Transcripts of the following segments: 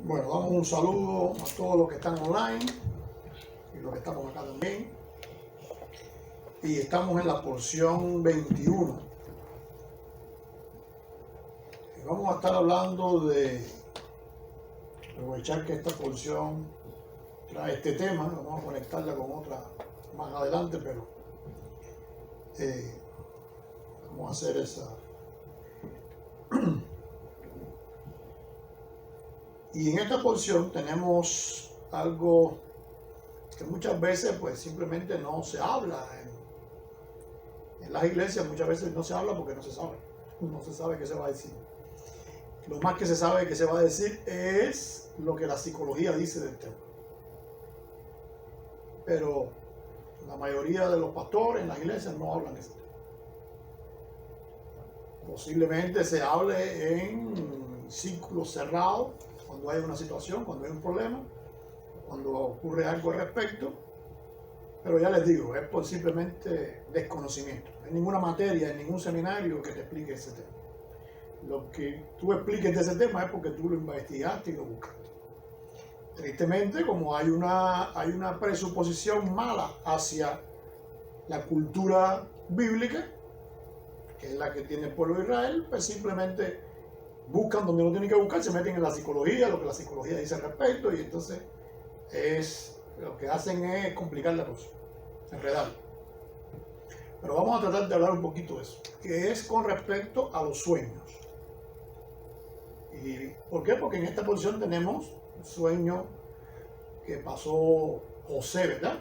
Bueno, damos un saludo a todos los que están online y los que estamos acá también. Y estamos en la porción 21. Y vamos a estar hablando de aprovechar que esta porción trae este tema. Vamos a conectarla con otra más adelante, pero vamos a hacer esa. Y en esta porción tenemos algo que muchas veces pues simplemente no se habla. En las iglesias muchas veces no se habla porque no se sabe qué se va a decir. Lo más que se sabe que se va a decir es lo que la psicología dice del tema. Pero la mayoría de los pastores en las iglesias no hablan de eso. Posiblemente se hable en círculos cerrados, cuando hay una situación, cuando hay un problema, cuando ocurre algo al respecto. Pero ya les digo, es por simplemente desconocimiento. No hay ninguna materia, en ningún seminario que te explique ese tema. Lo que tú expliques de ese tema es porque tú lo investigaste y lo buscaste. Tristemente, como hay una presuposición mala hacia la cultura bíblica, que es la que tiene el pueblo de Israel, pues simplemente buscan donde no tienen que buscar, se meten en la psicología, lo que la psicología dice al respecto, y entonces lo que hacen es complicar la cosa, enredar. Pero vamos a tratar de hablar un poquito de eso, que es con respecto a los sueños. ¿Y por qué? Porque en esta porción tenemos un sueño que pasó José, ¿verdad?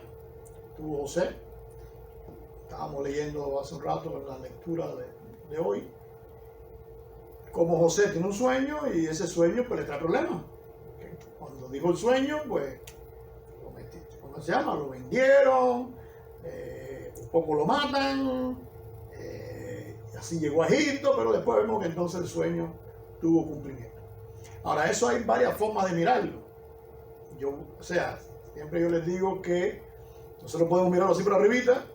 Tuvo José. Estábamos leyendo hace un rato en la lectura de hoy. Como José tiene un sueño y ese sueño pues le trae problemas. Cuando dijo el sueño, pues, ¿cómo se llama? Lo vendieron, un poco lo matan, y así llegó a Egipto, pero después vemos que entonces el sueño tuvo cumplimiento. Ahora, eso hay varias formas de mirarlo. Siempre yo les digo que nosotros podemos mirarlo así por arribita.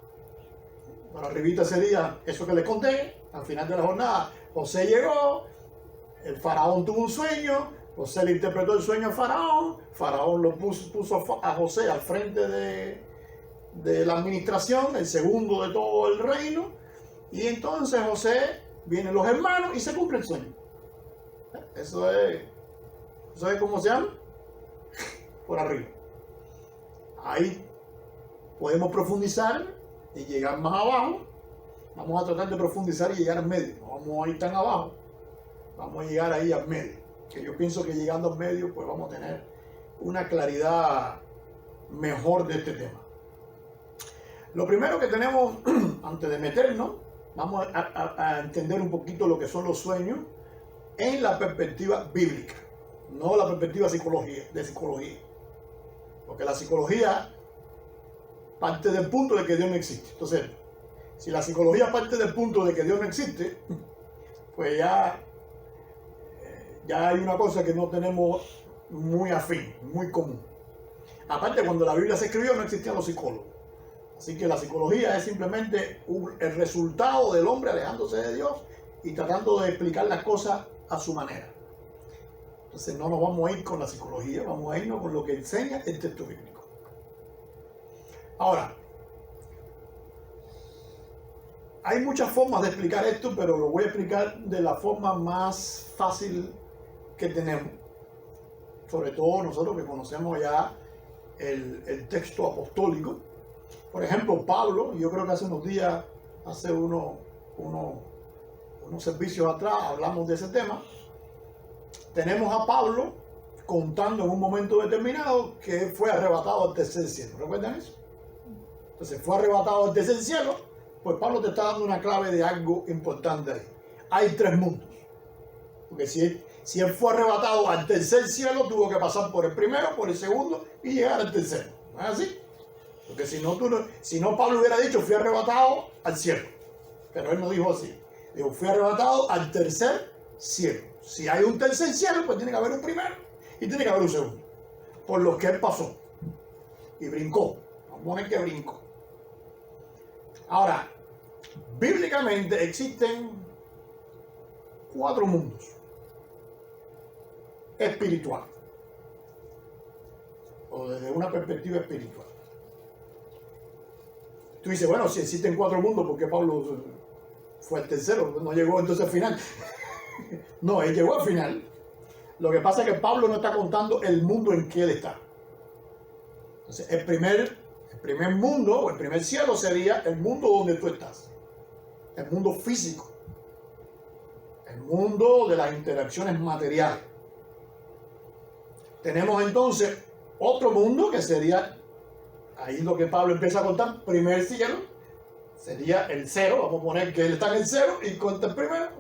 Por arribita sería eso que les conté, al final de la jornada. José llegó, el faraón tuvo un sueño, José le interpretó el sueño a Faraón lo puso a José al frente de la administración, el segundo de todo el reino, y entonces José, vienen los hermanos y se cumple el sueño. Eso es ¿cómo se llama? Por arriba. Ahí podemos profundizar y llegar más abajo. Vamos a tratar de profundizar y llegar al medio. No vamos a ir tan abajo. Vamos a llegar ahí al medio. Que yo pienso que llegando al medio, pues vamos a tener una claridad mejor de este tema. Lo primero que tenemos, antes de meternos, vamos a entender un poquito lo que son los sueños en la perspectiva bíblica, no la perspectiva de psicología. Porque la psicología parte del punto de que Dios no existe. Entonces, si la psicología parte del punto de que Dios no existe, pues ya hay una cosa que no tenemos muy afín, muy común. Aparte, cuando la Biblia se escribió no existían los psicólogos. Así que la psicología es simplemente el resultado del hombre alejándose de Dios y tratando de explicar las cosas a su manera. Entonces no nos vamos a ir con la psicología, vamos a irnos con lo que enseña el texto bíblico. Ahora, hay muchas formas de explicar esto, pero lo voy a explicar de la forma más fácil que tenemos. Sobre todo nosotros que conocemos ya el texto apostólico. Por ejemplo, Pablo, yo creo que hace unos días, hace unos servicios atrás, hablamos de ese tema. Tenemos a Pablo contando en un momento determinado que fue arrebatado al tercer cielo. ¿Recuerdan eso? Entonces fue arrebatado al tercer cielo. Pues Pablo te está dando una clave de algo importante ahí. Hay tres mundos. Porque si él fue arrebatado al tercer cielo, tuvo que pasar por el primero, por el segundo y llegar al tercero. ¿No es así? Porque si no Pablo hubiera dicho, fui arrebatado al cielo. Pero él no dijo así. Dijo, fui arrebatado al tercer cielo. Si hay un tercer cielo, pues tiene que haber un primero y tiene que haber un segundo. Por los que él pasó. Y brincó. Vamos a poner que brincó. Ahora, bíblicamente existen 4 mundos espirituales. o desde una perspectiva espiritual. Tú dices, bueno, si existen 4 mundos, ¿por qué Pablo fue el tercero? No llegó entonces al final. No, él llegó al final. Lo que pasa es que Pablo no está contando el mundo en que él está. Entonces, el primer mundo o el primer cielo sería el mundo donde tú estás. El mundo físico. El mundo de las interacciones materiales. Tenemos entonces otro mundo que sería, ahí lo que Pablo empieza a contar, primer cielo, sería el 0, vamos a poner que él está en el 0 y cuenta el primero,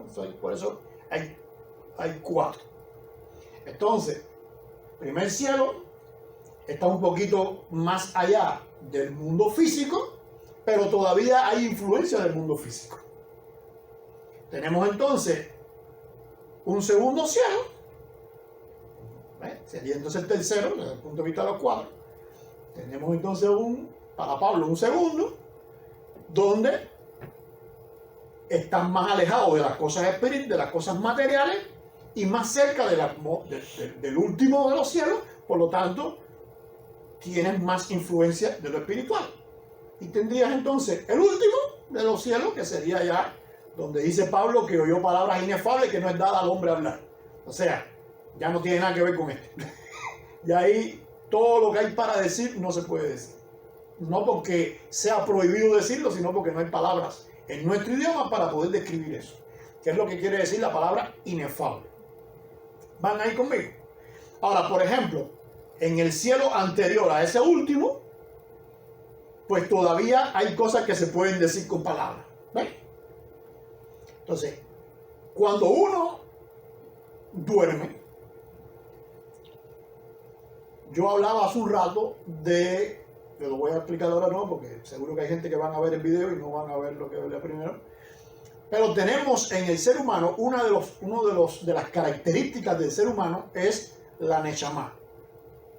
por eso hay 4. Entonces, primer cielo está un poquito más allá del mundo físico, pero todavía hay influencia del mundo físico. Tenemos entonces un segundo cielo, sería entonces el tercero, desde el punto de vista de los 4. Tenemos entonces para Pablo, un segundo, donde están más alejados de las cosas espirituales, de las cosas materiales, y más cerca del último de los cielos, por lo tanto, tienen más influencia de lo espiritual. Y tendrías entonces el último de los cielos, que sería ya donde dice Pablo que oyó palabras inefables que no es dada al hombre hablar. O sea, ya no tiene nada que ver con esto. Y ahí todo lo que hay para decir no se puede decir. No porque sea prohibido decirlo, sino porque no hay palabras en nuestro idioma para poder describir eso. ¿Qué es lo que quiere decir la palabra inefable? ¿Van ahí conmigo? Ahora, por ejemplo, en el cielo anterior a ese último, pues todavía hay cosas que se pueden decir con palabras. ¿Ven? Entonces, cuando uno duerme, yo hablaba hace un rato yo lo voy a explicar ahora no, porque seguro que hay gente que van a ver el video y no van a ver lo que hablé primero. Pero tenemos en el ser humano, una de las características del ser humano es la Neshama.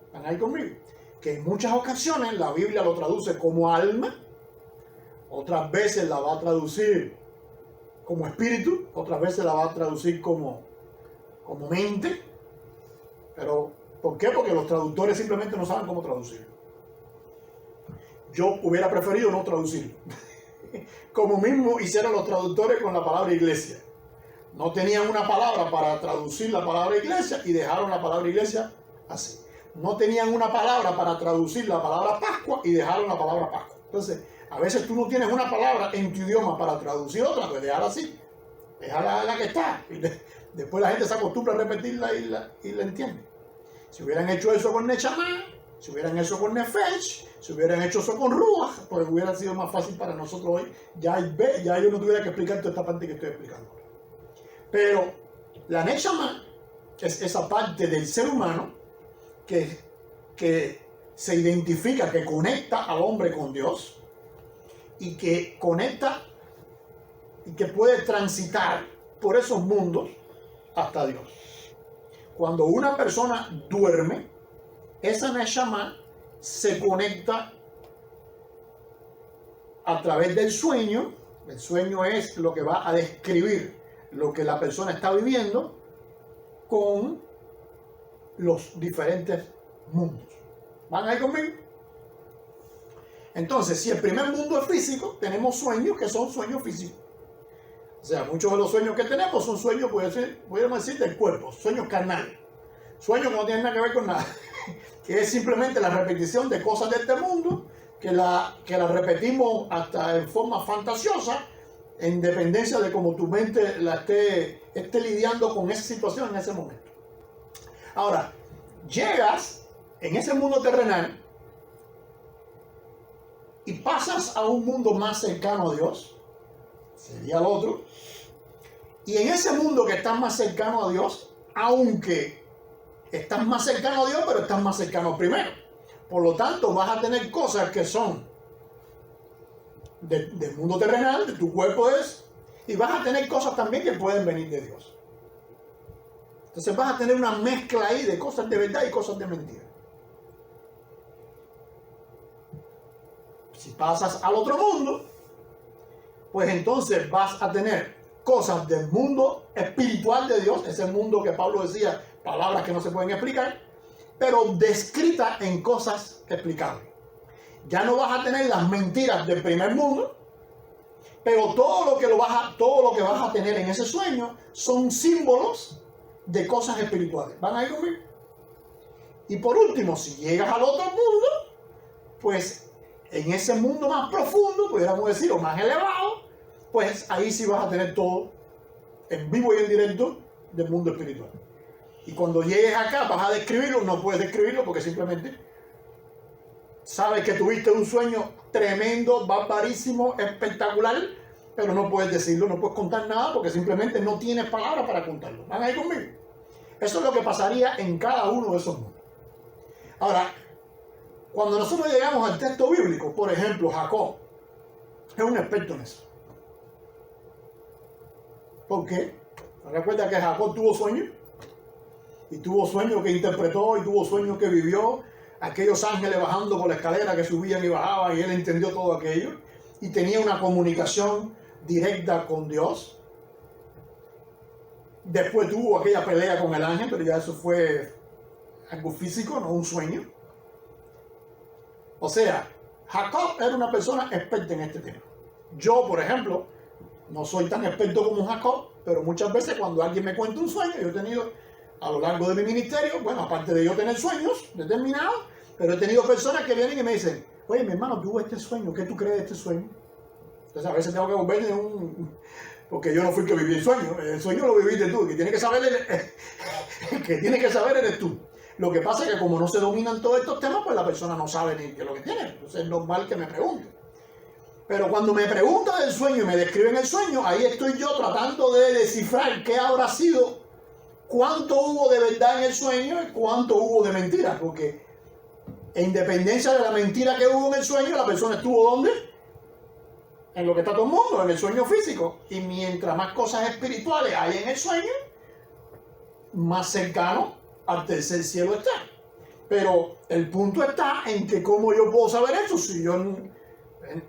¿Están ahí conmigo? Que en muchas ocasiones la Biblia lo traduce como alma, otras veces la va a traducir como espíritu, otras veces la va a traducir como mente. Pero, ¿por qué? Porque los traductores simplemente no saben cómo traducirlo. Yo hubiera preferido no traducirlo. Como mismo hicieron los traductores con la palabra iglesia. No tenían una palabra para traducir la palabra iglesia y dejaron la palabra iglesia así. No tenían una palabra para traducir la palabra Pascua y dejaron la palabra Pascua. Entonces, a veces tú no tienes una palabra en tu idioma para traducir otra, pues déjala así. Déjala la que está. Y después la gente se acostumbra a repetirla y la entiende. Si hubieran hecho eso con Neshama, si hubieran hecho con Nefesh, si hubieran hecho eso con Ruach, pues hubiera sido más fácil para nosotros hoy. Ya yo no tuviera que explicar toda esta parte que estoy explicando. Pero la Neshama es esa parte del ser humano que se identifica, que conecta al hombre con Dios y que conecta y que puede transitar por esos mundos hasta Dios. Cuando una persona duerme, esa Neshama se conecta a través del sueño. El sueño es lo que va a describir lo que la persona está viviendo con los diferentes mundos. ¿Van ahí conmigo? Entonces, si el primer mundo es físico, tenemos sueños que son sueños físicos. O sea, muchos de los sueños que tenemos son sueños, podríamos decir, del cuerpo, sueños carnales. Sueños que no tienen nada que ver con nada. Que es simplemente la repetición de cosas de este mundo, que la repetimos hasta en forma fantasiosa, en dependencia de cómo tu mente la esté lidiando con esa situación en ese momento. Ahora, llegas en ese mundo terrenal y pasas a un mundo más cercano a Dios, sería el otro, y en ese mundo que estás más cercano a Dios, aunque estás más cercano a Dios, pero estás más cercano primero. Por lo tanto, vas a tener cosas que son del mundo terrenal, de tu cuerpo y vas a tener cosas también que pueden venir de Dios. Entonces vas a tener una mezcla ahí de cosas de verdad y cosas de mentira. Si pasas al otro mundo, pues entonces vas a tener cosas del mundo espiritual de Dios, ese mundo que Pablo decía, palabras que no se pueden explicar, pero descrita en cosas explicables. Ya no vas a tener las mentiras del primer mundo, pero todo lo que vas a tener en ese sueño son símbolos de cosas espirituales. ¿Van a ir conmigo? Y por último, si llegas al otro mundo, pues en ese mundo más profundo, pudiéramos decir, o más elevado, pues ahí sí vas a tener todo en vivo y en directo del mundo espiritual. Y cuando llegues acá vas a describirlo, no puedes describirlo porque simplemente sabes que tuviste un sueño tremendo, barbarísimo, espectacular, pero no puedes decirlo, no puedes contar nada porque simplemente no tienes palabras para contarlo. ¿Van a ir conmigo? Eso es lo que pasaría en cada uno de esos mundos. Ahora, cuando nosotros llegamos al texto bíblico, por ejemplo, Jacob es un experto en eso. ¿Por qué? Recuerda que Jacob tuvo sueños, y tuvo sueños que interpretó, y tuvo sueños que vivió, aquellos ángeles bajando por la escalera que subían y bajaban, y él entendió todo aquello, y tenía una comunicación directa con Dios. Después tuvo aquella pelea con el ángel, pero ya eso fue algo físico, no un sueño. O sea, Jacob era una persona experta en este tema. Yo, por ejemplo, no soy tan experto como Jacob, pero muchas veces cuando alguien me cuenta un sueño, yo he tenido a lo largo de mi ministerio, bueno, aparte de yo tener sueños determinados, pero he tenido personas que vienen y me dicen, oye, mi hermano, tuve este sueño, ¿qué tú crees de este sueño? Entonces a veces tengo que volver de porque yo no fui el que viví el sueño lo viviste tú, el que tiene que saber eres tú. Lo que pasa es que como no se dominan todos estos temas, pues la persona no sabe ni qué es lo que tiene, entonces es normal que me pregunte. Pero cuando me preguntan del sueño y me describen el sueño, ahí estoy yo tratando de descifrar qué habrá sido, cuánto hubo de verdad en el sueño y cuánto hubo de mentira, porque en independencia de la mentira que hubo en el sueño, la persona estuvo ¿dónde? En lo que está todo el mundo, en el sueño físico. Y mientras más cosas espirituales hay en el sueño, más cercano al tercer cielo está. Pero el punto está en que cómo yo puedo saber eso si yo...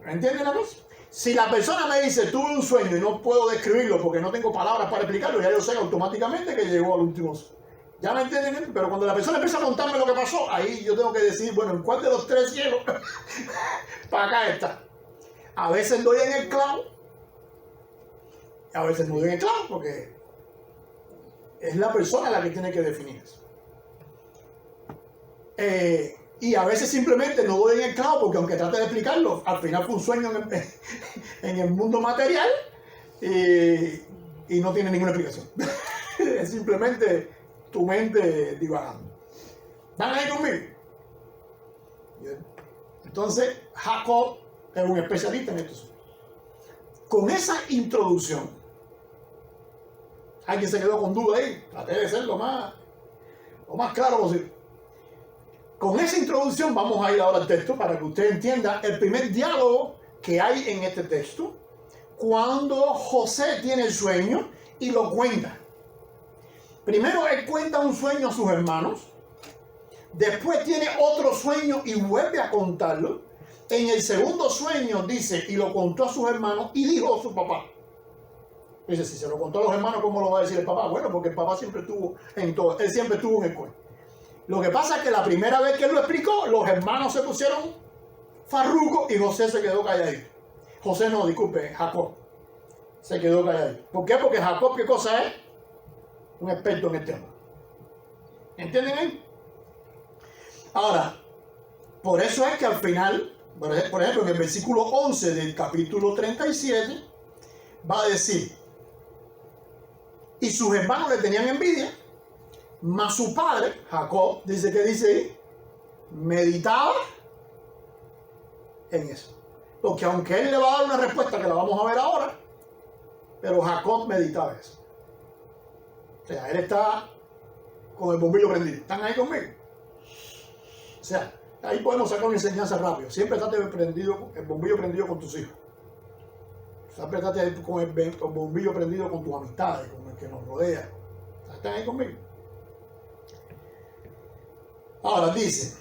¿Entienden la cosa? Si la persona me dice, tuve un sueño y no puedo describirlo porque no tengo palabras para explicarlo, ya yo sé automáticamente que llegó al último sueño. ¿Ya me entienden? Pero cuando la persona empieza a contarme lo que pasó, ahí yo tengo que decir, bueno, ¿en cuál de los tres cielos? Para acá está. A veces doy en el clavo, a veces no doy en el clavo, porque es la persona la que tiene que definir eso. Y a veces simplemente no doy en el clavo, porque aunque trate de explicarlo, al final fue un sueño en el mundo material y no tiene ninguna explicación. Es simplemente tu mente divagando. ¿Van ahí conmigo? Bien. Entonces, Jacob es un especialista en esto. Con esa introducción, alguien se quedó con duda ahí, traté de ser lo más claro posible. Con esa introducción vamos a ir ahora al texto para que usted entienda el primer diálogo que hay en este texto, cuando José tiene el sueño y lo cuenta. Primero él cuenta un sueño a sus hermanos, después tiene otro sueño y vuelve a contarlo. En el segundo sueño dice, y lo contó a sus hermanos y dijo a su papá. Dice, si se lo contó a los hermanos, ¿cómo lo va a decir el papá? Bueno, porque el papá siempre estuvo en todo, él siempre estuvo en el cuento. Lo que pasa es que la primera vez que él lo explicó, los hermanos se pusieron farrucos y José se quedó calladito. José no, disculpe, Jacob se quedó calladito. ¿Por qué? Porque Jacob, ¿qué cosa es? Un experto en el tema. ¿Entienden ahí? Ahora, por eso es que al final, por ejemplo, en el versículo 11 del capítulo 37, va a decir, y sus hermanos le tenían envidia, mas su padre, Jacob, dice que dice ahí, meditaba en eso. Porque aunque él le va a dar una respuesta que la vamos a ver ahora, pero Jacob meditaba eso. O sea, él está con el bombillo prendido. ¿Están ahí conmigo? O sea, ahí podemos sacar una enseñanza rápido. Siempre estate el bombillo prendido con tus hijos. Siempre estate con el bombillo prendido con tus amistades, con el que nos rodea. ¿Están ahí conmigo? Ahora dice,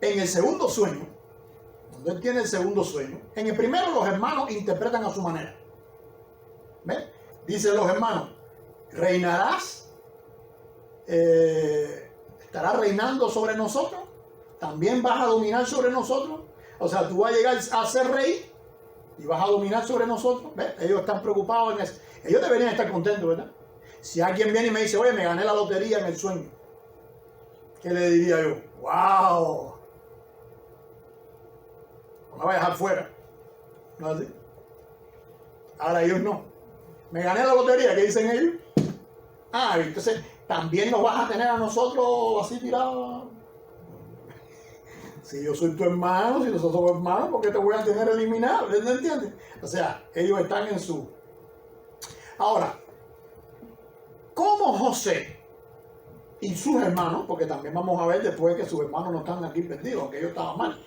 en el segundo sueño, cuando él tiene el segundo sueño, en el primero los hermanos interpretan a su manera. ¿Ves? Dice los hermanos, reinarás estarás reinando sobre nosotros, también vas a dominar sobre nosotros. O sea, tú vas a llegar a ser rey y vas a dominar sobre nosotros. ¿Ves? Ellos están preocupados en eso. Ellos deberían estar contentos, ¿verdad? Si alguien viene y me dice, oye, me gané la lotería en el sueño, ¿qué le diría yo? ¡Wow! No me voy a dejar fuera. ¿No es así? Ahora ellos no. Me gané la lotería, ¿qué dicen ellos? Ah, entonces también nos vas a tener a nosotros así tirados. Si yo soy tu hermano, si nosotros somos hermanos, ¿por qué te voy a tener eliminado? ¿Me entiendes? O sea, ellos están en su... Ahora, ¿cómo José y sus hermanos, porque también vamos a ver después que sus hermanos no están aquí perdidos, aunque ellos estaban mal,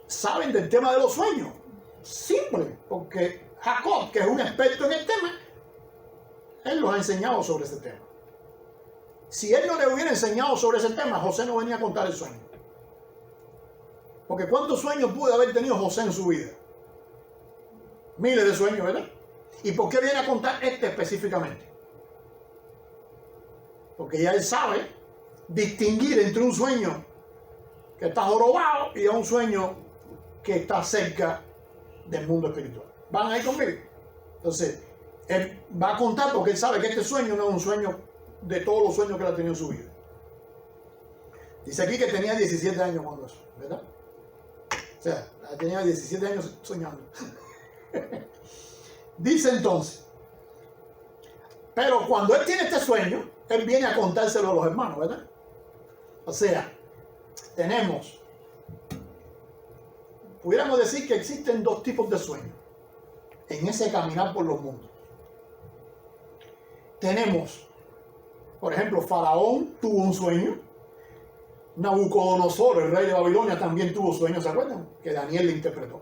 saben del tema de los sueños? Simple, porque Jacob, que es un experto en el tema, él los ha enseñado sobre ese tema. Si él no le hubiera enseñado sobre ese tema, José no venía a contar el sueño. Porque ¿cuántos sueños pudo haber tenido José en su vida? Miles de sueños, ¿verdad? ¿Y por qué viene a contar este específicamente? Porque ya él sabe distinguir entre un sueño que está jorobado y un sueño que está cerca del mundo espiritual. ¿Van ahí conmigo? Entonces, él va a contar porque él sabe que este sueño no es un sueño de todos los sueños que él ha tenido en su vida. Dice aquí que tenía 17 años cuando eso, ¿verdad? O sea, tenía 17 años soñando. Dice entonces, pero cuando él tiene este sueño, él viene a contárselo a los hermanos, ¿verdad? O sea, tenemos, pudiéramos decir que existen dos tipos de sueños en ese caminar por los mundos. Tenemos, por ejemplo, Faraón tuvo un sueño. Nabucodonosor, el rey de Babilonia, también tuvo sueños, ¿se acuerdan? Que Daniel le interpretó.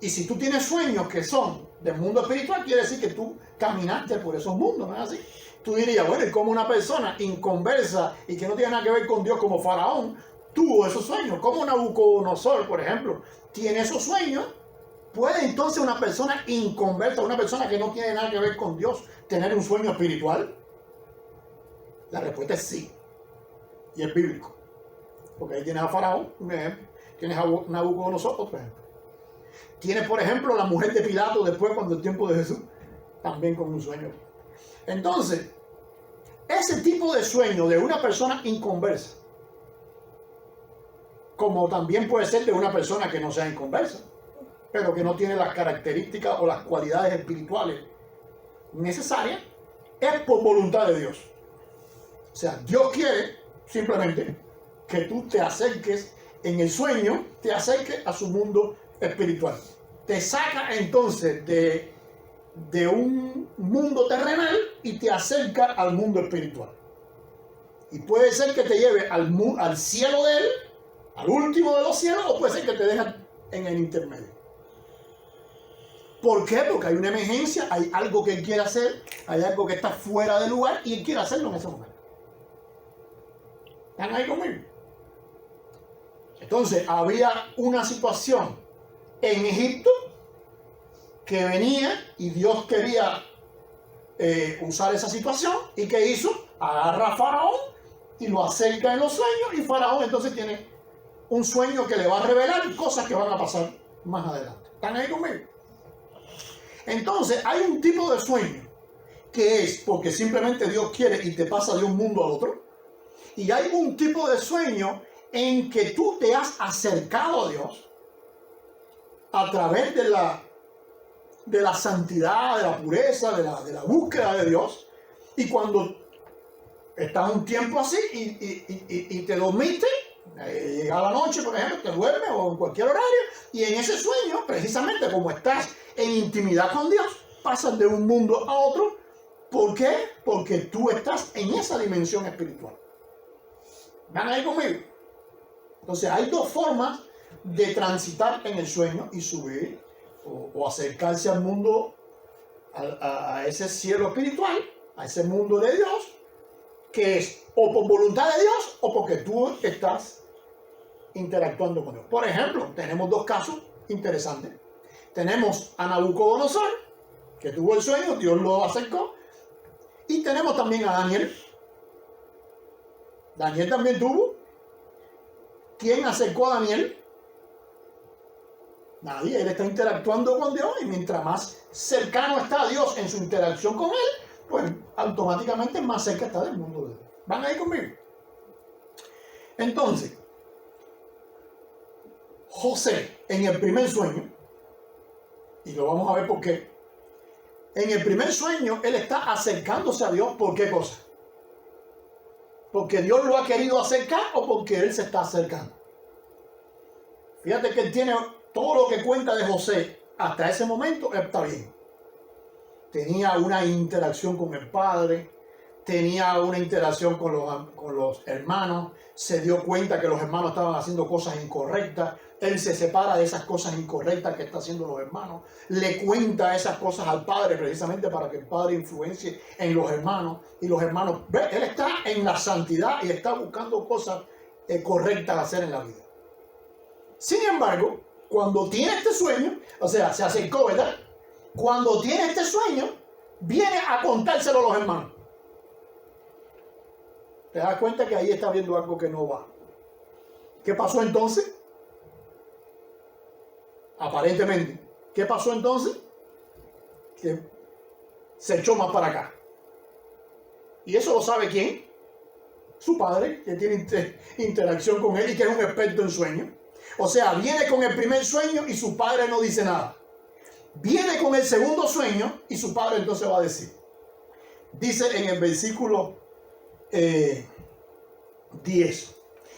Y si tú tienes sueños que son del mundo espiritual, quiere decir que tú caminaste por esos mundos, ¿no es así? Tú dirías, bueno, y como una persona inconversa y que no tiene nada que ver con Dios como Faraón, tuvo esos sueños. Como Nabucodonosor, por ejemplo, tiene esos sueños. ¿Puede entonces una persona inconversa, una persona que no tiene nada que ver con Dios, tener un sueño espiritual? La respuesta es sí. Y es bíblico. Porque ahí tienes a Faraón, un ejemplo. Tienes a Nabucodonosor, otro ejemplo. Tienes, por ejemplo, la mujer de Pilato después, cuando el tiempo de Jesús, también con un sueño. Entonces, ese tipo de sueño de una persona inconversa, como también puede ser de una persona que no sea inconversa, pero que no tiene las características o las cualidades espirituales necesarias, es por voluntad de Dios. O sea, Dios quiere simplemente que tú te acerques en el sueño, te acerques a su mundo espiritual. Te saca entonces de un mundo terrenal y te acerca al mundo espiritual. Y puede ser que te lleve al cielo de él, al último de los cielos, o puede ser que te deje en el intermedio. ¿Por qué? Porque hay una emergencia, hay algo que él quiere hacer, hay algo que está fuera de lugar y él quiere hacerlo en ese momento. ¿Están ahí conmigo? Entonces, había una situación en Egipto que venía y Dios quería usar esa situación. ¿Y qué hizo? Agarra a Faraón y lo acerca en los sueños, y Faraón entonces tiene un sueño que le va a revelar cosas que van a pasar más adelante. ¿Están ahí conmigo? Entonces, hay un tipo de sueño que es porque simplemente Dios quiere y te pasa de un mundo al otro. Y hay un tipo de sueño en que tú te has acercado a Dios a través de la santidad, de la pureza, de la búsqueda de Dios. Y cuando estás un tiempo así y te dormiste, llega la noche, por ejemplo, te duermes o en cualquier horario, y en ese sueño, precisamente como estás en intimidad con Dios, pasas de un mundo a otro. ¿Por qué? Porque tú estás en esa dimensión espiritual. ¿Van ahí conmigo? Entonces hay dos formas de transitar en el sueño y subir o acercarse al mundo, a ese cielo espiritual, a ese mundo de Dios, que es o por voluntad de Dios o porque tú estás interactuando con Dios. Por ejemplo, tenemos dos casos interesantes. Tenemos a Nabucodonosor, que tuvo el sueño, Dios lo acercó, y tenemos también a Daniel, Daniel también tuvo. ¿Quién acercó a Daniel? Nadie. Él está interactuando con Dios y mientras más cercano está a Dios en su interacción con él, pues automáticamente más cerca está del mundo de Dios. ¿Van ahí conmigo? Entonces, José en el primer sueño, y lo vamos a ver por qué, en el primer sueño él está acercándose a Dios. ¿Por qué cosa? ¿Porque Dios lo ha querido acercar o porque él se está acercando? Fíjate que él tiene todo lo que cuenta de José hasta ese momento, está bien. Tenía una interacción con el padre, tenía una interacción con los hermanos, se dio cuenta que los hermanos estaban haciendo cosas incorrectas, él se separa de esas cosas incorrectas que están haciendo los hermanos, le cuenta esas cosas al padre precisamente para que el padre influencie en los hermanos, y los hermanos, él está en la santidad y está buscando cosas correctas a hacer en la vida. Sin embargo, cuando tiene este sueño, o sea, se acercó, ¿verdad? Cuando tiene este sueño, viene a contárselo a los hermanos. Te das cuenta que ahí está viendo algo que no va. ¿Qué pasó entonces? Aparentemente. ¿Qué pasó entonces? Que se echó más para acá. ¿Y eso lo sabe quién? Su padre, que tiene interacción con él y que es un experto en sueños. O sea, viene con el primer sueño y su padre no dice nada. Viene con el segundo sueño y su padre entonces va a decir. Dice en el versículo 10.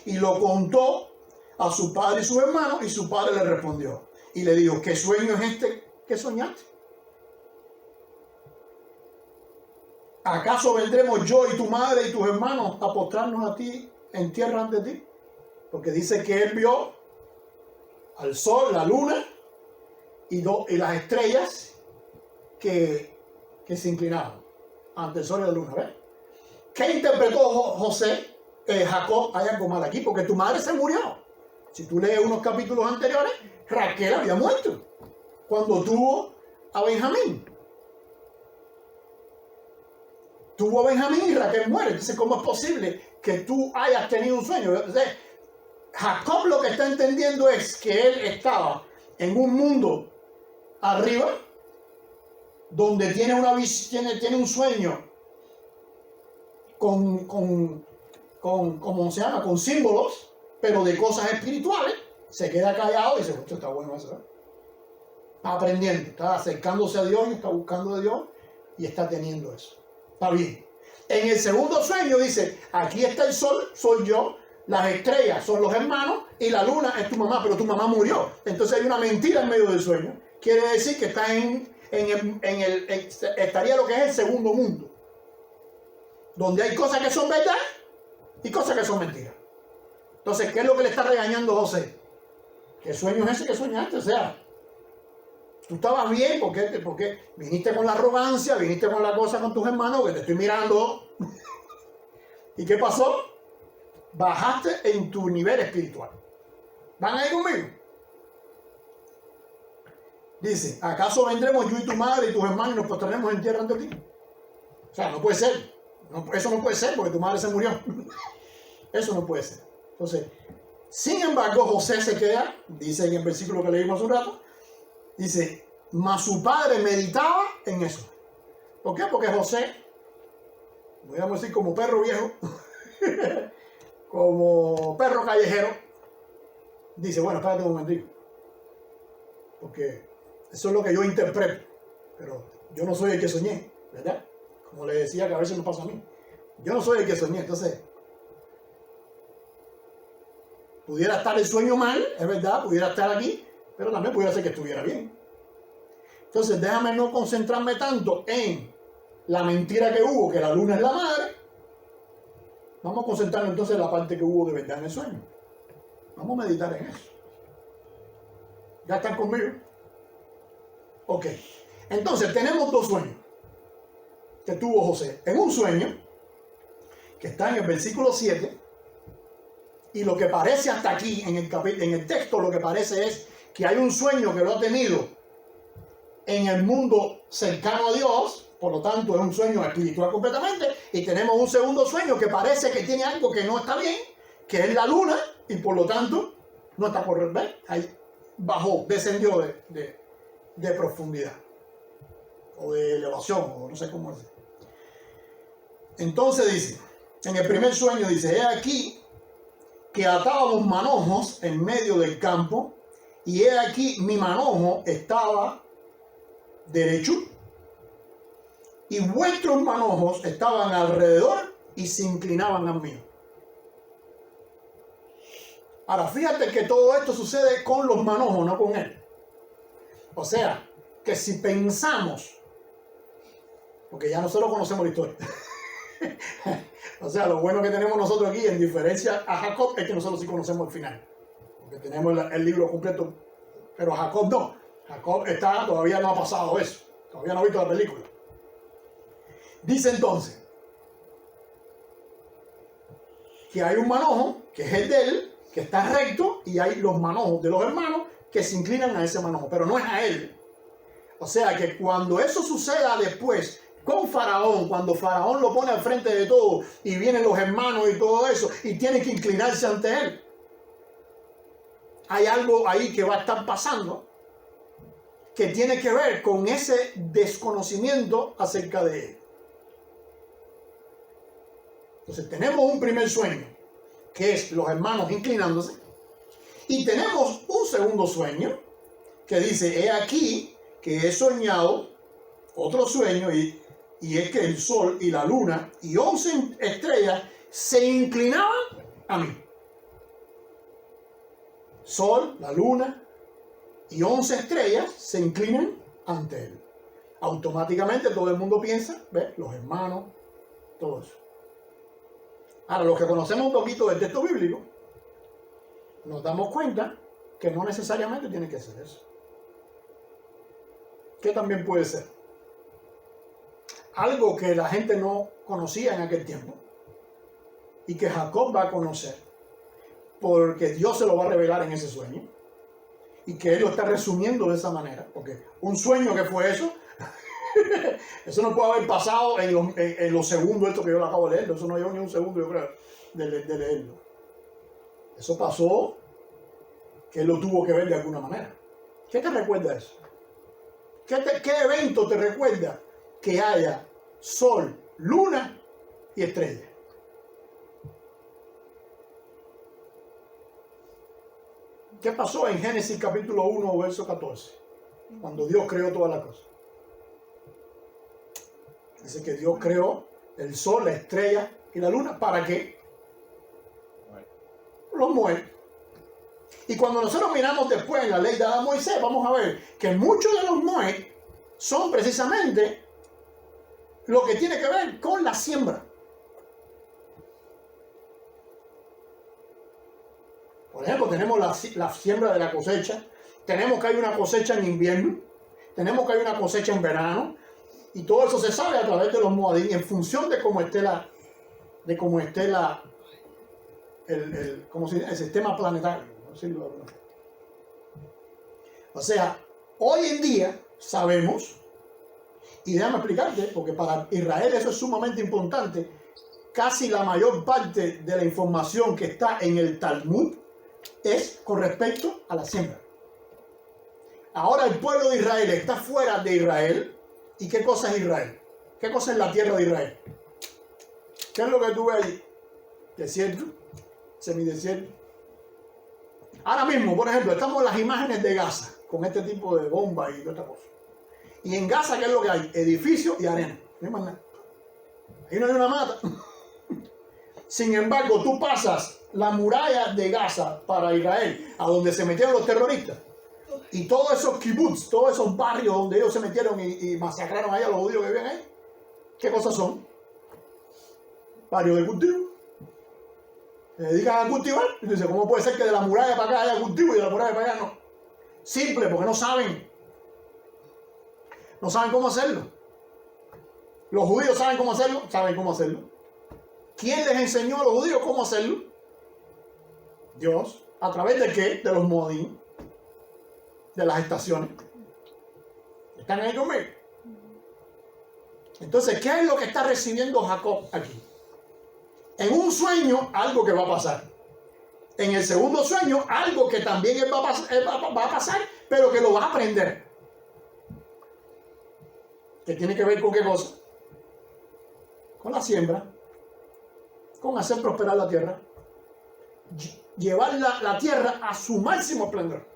Y lo contó a su padre y su hermano, y su padre le respondió. Y le dijo, ¿qué sueño es este que soñaste? ¿Acaso vendremos yo y tu madre y tus hermanos a postrarnos a ti en tierra ante ti? Porque dice que él vio al sol, la luna y las estrellas que se inclinaban ante el sol y la luna. ¿Ves? ¿Qué interpretó Jacob? Hay algo mal aquí, porque tu madre se murió. Si tú lees unos capítulos anteriores, Raquel había muerto cuando tuvo a Benjamín. Tuvo a Benjamín y Raquel muere. Entonces, ¿cómo es posible que tú hayas tenido un sueño? Entonces, Jacob lo que está entendiendo es que él estaba en un mundo arriba, donde tiene un sueño ¿cómo se llama? Con símbolos, pero de cosas espirituales. Se queda callado y dice, esto está bueno eso, ¿eh? Está aprendiendo, está acercándose a Dios y está buscando a Dios y está teniendo eso. Está bien. En el segundo sueño dice, aquí está el sol, soy yo, las estrellas son los hermanos y la luna es tu mamá, pero tu mamá murió. Entonces hay una mentira en medio del sueño. Quiere decir que está estaría lo que es el segundo mundo, donde hay cosas que son verdad y cosas que son mentiras. Entonces, ¿qué es lo que le está regañando José? ¿Qué sueño es ese que soñaste? O sea, tú estabas bien porque viniste con la arrogancia, viniste con la cosa con tus hermanos, que te estoy mirando. ¿Y qué pasó? Bajaste en tu nivel espiritual. ¿Van ahí conmigo? Dice, ¿acaso vendremos yo y tu madre y tus hermanos y nos postraremos en tierra ante ti? O sea, no puede ser. Eso no puede ser porque tu madre se murió. Eso no puede ser. Entonces, sin embargo, José se queda, dice en el versículo que leímos hace un rato, dice, mas su padre meditaba en eso. ¿Por qué? Porque José, voy a decir como perro viejo, como perro callejero, dice, bueno, espérate un momentito, porque eso es lo que yo interpreto, pero yo no soy el que soñé, ¿verdad? Como le decía que a veces me pasa a mí. Yo no soy el que soñé, entonces pudiera estar el sueño mal, es verdad, pudiera estar aquí, pero también pudiera ser que estuviera bien. Entonces déjame no concentrarme tanto en la mentira que hubo, que la luna es la madre. Vamos a concentrarnos entonces en la parte que hubo de verdad en el sueño. Vamos a meditar en eso. ¿Ya están conmigo? Ok. Entonces tenemos dos sueños que tuvo José. En un sueño, que está en el versículo 7, y lo que parece hasta aquí, en el texto, lo que parece es que hay un sueño que lo ha tenido en el mundo cercano a Dios, Por lo tanto, es un sueño espiritual completamente. Y tenemos un segundo sueño que parece que tiene algo que no está bien, que es la luna, y por lo tanto, no está por ver. Ahí bajó, descendió de profundidad, o de elevación, o no sé cómo decir. Entonces dice, en el primer sueño dice, he aquí que atábamos manojos en medio del campo, y he aquí mi manojo estaba derecho, y vuestros manojos estaban alrededor y se inclinaban a mí. Ahora, fíjate que todo esto sucede con los manojos, no con él. O sea, que si pensamos, porque ya nosotros conocemos la historia, o sea, lo bueno que tenemos nosotros aquí, en diferencia a Jacob, es que nosotros sí conocemos el final. Porque tenemos el libro completo, pero Jacob no. Jacob todavía no ha pasado eso. Todavía no ha visto la película. Dice entonces que hay un manojo, que es el de él, que está recto, y hay los manojos de los hermanos que se inclinan a ese manojo, pero no es a él. O sea que cuando eso suceda después con Faraón, cuando Faraón lo pone al frente de todo y vienen los hermanos y todo eso y tienen que inclinarse ante él, hay algo ahí que va a estar pasando que tiene que ver con ese desconocimiento acerca de él. Entonces tenemos un primer sueño, que es los hermanos inclinándose, y tenemos un segundo sueño que dice, he aquí que he soñado otro sueño, y es que el sol y la luna y 11 estrellas se inclinaban a mí. Sol, la luna y 11 estrellas se inclinan ante él. Automáticamente todo el mundo piensa, ¿ves? Los hermanos, todo eso. Ahora, los que conocemos un poquito del texto bíblico, nos damos cuenta que no necesariamente tiene que ser eso. ¿Qué también puede ser? Algo que la gente no conocía en aquel tiempo y que Jacob va a conocer, porque Dios se lo va a revelar en ese sueño, y que él lo está resumiendo de esa manera, porque un sueño que fue eso, eso no puede haber pasado en los segundos esto que yo lo acabo de leer, eso no llevó ni un segundo, yo creo, de leerlo. Eso pasó, que él lo tuvo que ver de alguna manera. ¿Qué te recuerda eso? ¿Qué evento te recuerda que haya sol, luna y estrella? ¿Qué pasó en Génesis capítulo 1, verso 14? Cuando Dios creó todas las cosas. Dice que Dios creó el sol, la estrella y la luna. ¿Para qué? Los muere. Y cuando nosotros miramos después en la ley de Adán y Moisés, vamos a ver que muchos de los Moed son precisamente lo que tiene que ver con la siembra. Por ejemplo, tenemos la siembra de la cosecha, tenemos que hay una cosecha en invierno, tenemos que hay una cosecha en verano, y todo eso se sabe a través de los Moadim en función de cómo esté el sistema planetario. O sea, hoy en día sabemos, y déjame explicarte, porque para Israel eso es sumamente importante, casi la mayor parte de la información que está en el Talmud es con respecto a la siembra. Ahora el pueblo de Israel está fuera de Israel. ¿Y qué cosa es Israel? ¿Qué cosa es la tierra de Israel? ¿Qué es lo que tú ves ahí? Desierto, semidesierto. Ahora mismo, por ejemplo, estamos en las imágenes de Gaza, con este tipo de bombas y toda esta cosa. Y en Gaza, ¿qué es lo que hay? Edificios y arena. No hay más nada. Ahí no hay una mata. Sin embargo, tú pasas la muralla de Gaza para Israel, a donde se metieron los terroristas, y todos esos kibbutz, todos esos barrios donde ellos se metieron y masacraron ahí a los judíos que vivían ahí, ¿qué cosas son? Barrios de cultivo. Se dedican a cultivar. Y tú dices, ¿cómo puede ser que de la muralla para acá haya cultivo y de la muralla para allá no? Simple, porque no saben. No saben cómo hacerlo. Los judíos saben cómo hacerlo, saben cómo hacerlo. ¿Quién les enseñó a los judíos cómo hacerlo? Dios. ¿A través de qué? De los Moadim, de las estaciones. ¿Están ahí conmigo? Entonces, ¿qué es lo que está recibiendo Jacob aquí? En un sueño, algo que va a pasar. En el segundo sueño, algo que también él va a pasar, pero que lo va a aprender. ¿Que tiene que ver con qué cosa? Con la siembra, con hacer prosperar la tierra, llevar la tierra a su máximo esplendor.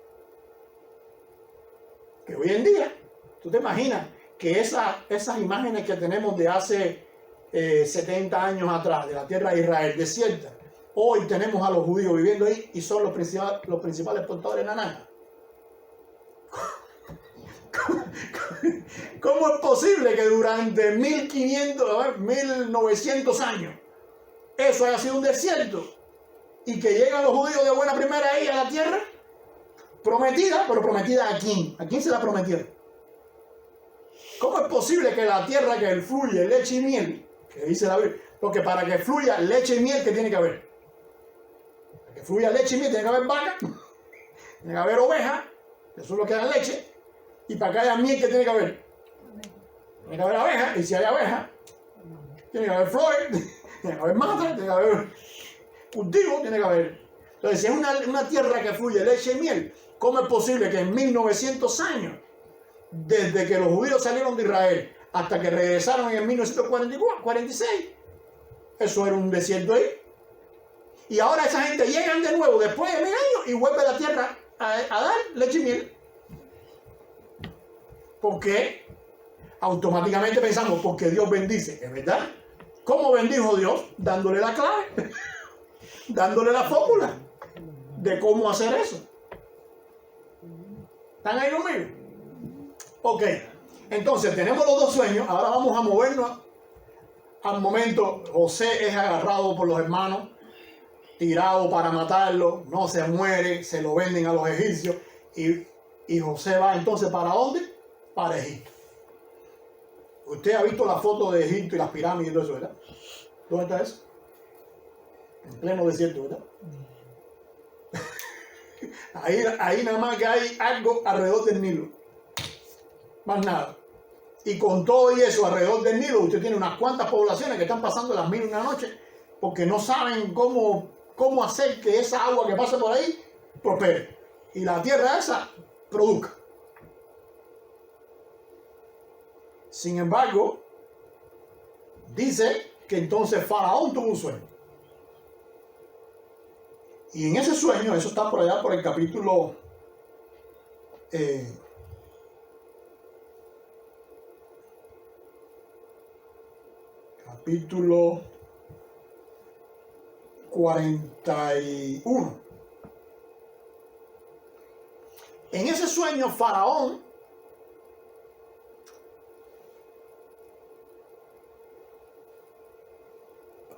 Que hoy en día, tú te imaginas que esas imágenes que tenemos de hace 70 años atrás, de la tierra de Israel, desierta, hoy tenemos a los judíos viviendo ahí y son los principales portadores de naranja. ¿Cómo es posible que durante 1900 años eso haya sido un desierto y que llegan los judíos de buena primera ahí a la tierra prometida, pero prometida a quién? ¿A quién se la prometieron? ¿Cómo es posible que la tierra que fluye leche y miel, que dice la Biblia, porque para que fluya leche y miel, ¿qué tiene que haber? Para que fluya leche y miel tiene que haber vaca, tiene que haber oveja, eso es lo que da leche, y para que haya miel, ¿qué tiene que haber? Tiene que haber abeja, y si hay abeja, tiene que haber flores, tiene que haber mata, tiene que haber cultivo, tiene que haber. Entonces, si es una tierra que fluye leche y miel, ¿cómo es posible que en 1900 años, desde que los judíos salieron de Israel hasta que regresaron en 1946, eso era un desierto ahí? Y ahora esa gente llegan de nuevo después de 1000 años y vuelve a la tierra a dar leche y miel. ¿Por qué? Automáticamente pensamos, porque Dios bendice, ¿es verdad? ¿Cómo bendijo Dios? Dándole la clave, dándole la fórmula de cómo hacer eso. ¿Están ahí conmigo? Ok, entonces tenemos los dos sueños, ahora vamos a movernos al momento. José es agarrado por los hermanos, tirado para matarlo, no se muere, se lo venden a los egipcios y José va entonces ¿para dónde? Para Egipto. Usted ha visto la foto de Egipto y las pirámides y todo eso, ¿verdad? ¿Dónde está eso? En pleno desierto, ¿verdad? Ahí nada más que hay algo alrededor del Nilo. Más nada. Y con todo y eso alrededor del Nilo, usted tiene unas cuantas poblaciones que están pasando las 1000 y una noches porque no saben cómo hacer que esa agua que pase por ahí prospere. Y la tierra esa produzca. Sin embargo, dice que entonces Faraón tuvo un sueño. Y en ese sueño, eso está por allá por el capítulo capítulo 41. En ese sueño, Faraón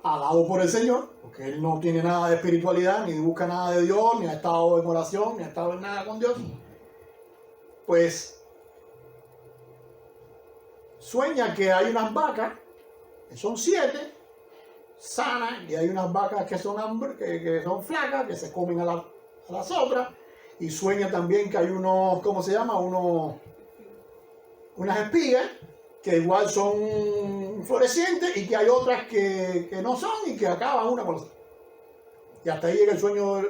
alabado por el Señor, porque él no tiene nada de espiritualidad, ni busca nada de Dios, ni ha estado en oración, ni ha estado en nada con Dios, pues sueña que hay unas vacas, que son 7, sanas, y hay unas vacas que son flacas, que se comen a las otras, y sueña también que hay unos, ¿cómo se llama? Unas espigas, que igual son florecientes y que hay otras que no son y que acaban una con la otra. Y hasta ahí llega el sueño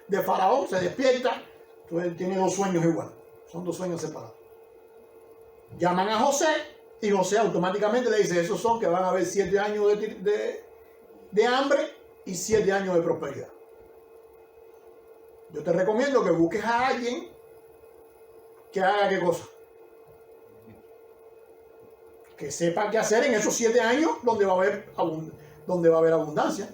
de Faraón, se despierta, entonces tiene 2 sueños igual, son 2 sueños separados. Llaman a José y José automáticamente le dice, esos son que van a haber 7 años de hambre y 7 años de prosperidad. Yo te recomiendo que busques a alguien que haga qué cosa. Que sepa qué hacer en esos 7 años donde va a haber abundancia.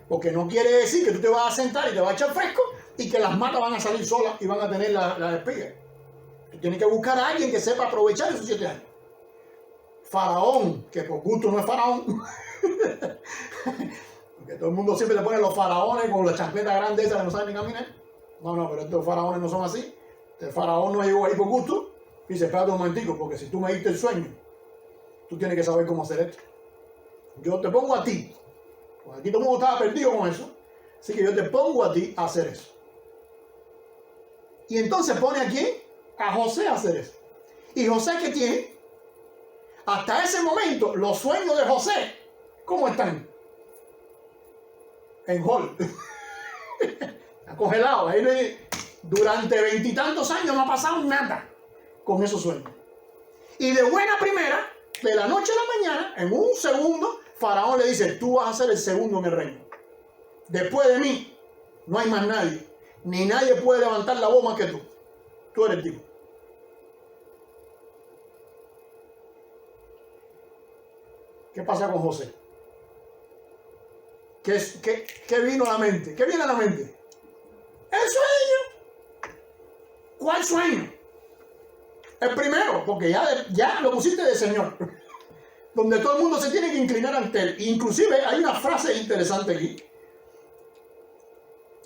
Porque no quiere decir que tú te vas a sentar y te vas a echar fresco y que las matas van a salir solas y van a tener las espigas. Tú tienes que buscar a alguien que sepa aprovechar esos 7 años. Faraón, que por gusto no es faraón. Porque todo el mundo siempre le pone los faraones con la chancleta grande esa que no saben ni caminar. No, pero estos faraones no son así. El faraón no llegó ahí por gusto. Y dice, espérate un momentico, porque si tú me diste el sueño, tú tienes que saber cómo hacer esto. Yo te pongo a ti. Porque aquí todo el mundo estaba perdido con eso. Así que yo te pongo a ti a hacer eso. Y entonces pone a quién? A José a hacer eso. ¿Y José qué tiene? hasta ese momento, los sueños de José, ¿cómo están? En hold. Está congelado. Ahí durante 20 y tantos años no ha pasado nada con esos sueños. Y de buena primera, de la noche a la mañana, en un segundo, Faraón le dice, tú vas a ser el segundo en el reino. Después de mí, no hay más nadie. Ni nadie puede levantar la voz más que tú. Tú eres el tipo. ¿Qué pasa con José? ¿Qué vino a la mente? ¿Qué viene a la mente? El sueño. ¿Cuál sueño? El primero, porque ya lo pusiste de Señor. Donde todo el mundo se tiene que inclinar ante él. Inclusive hay una frase interesante aquí.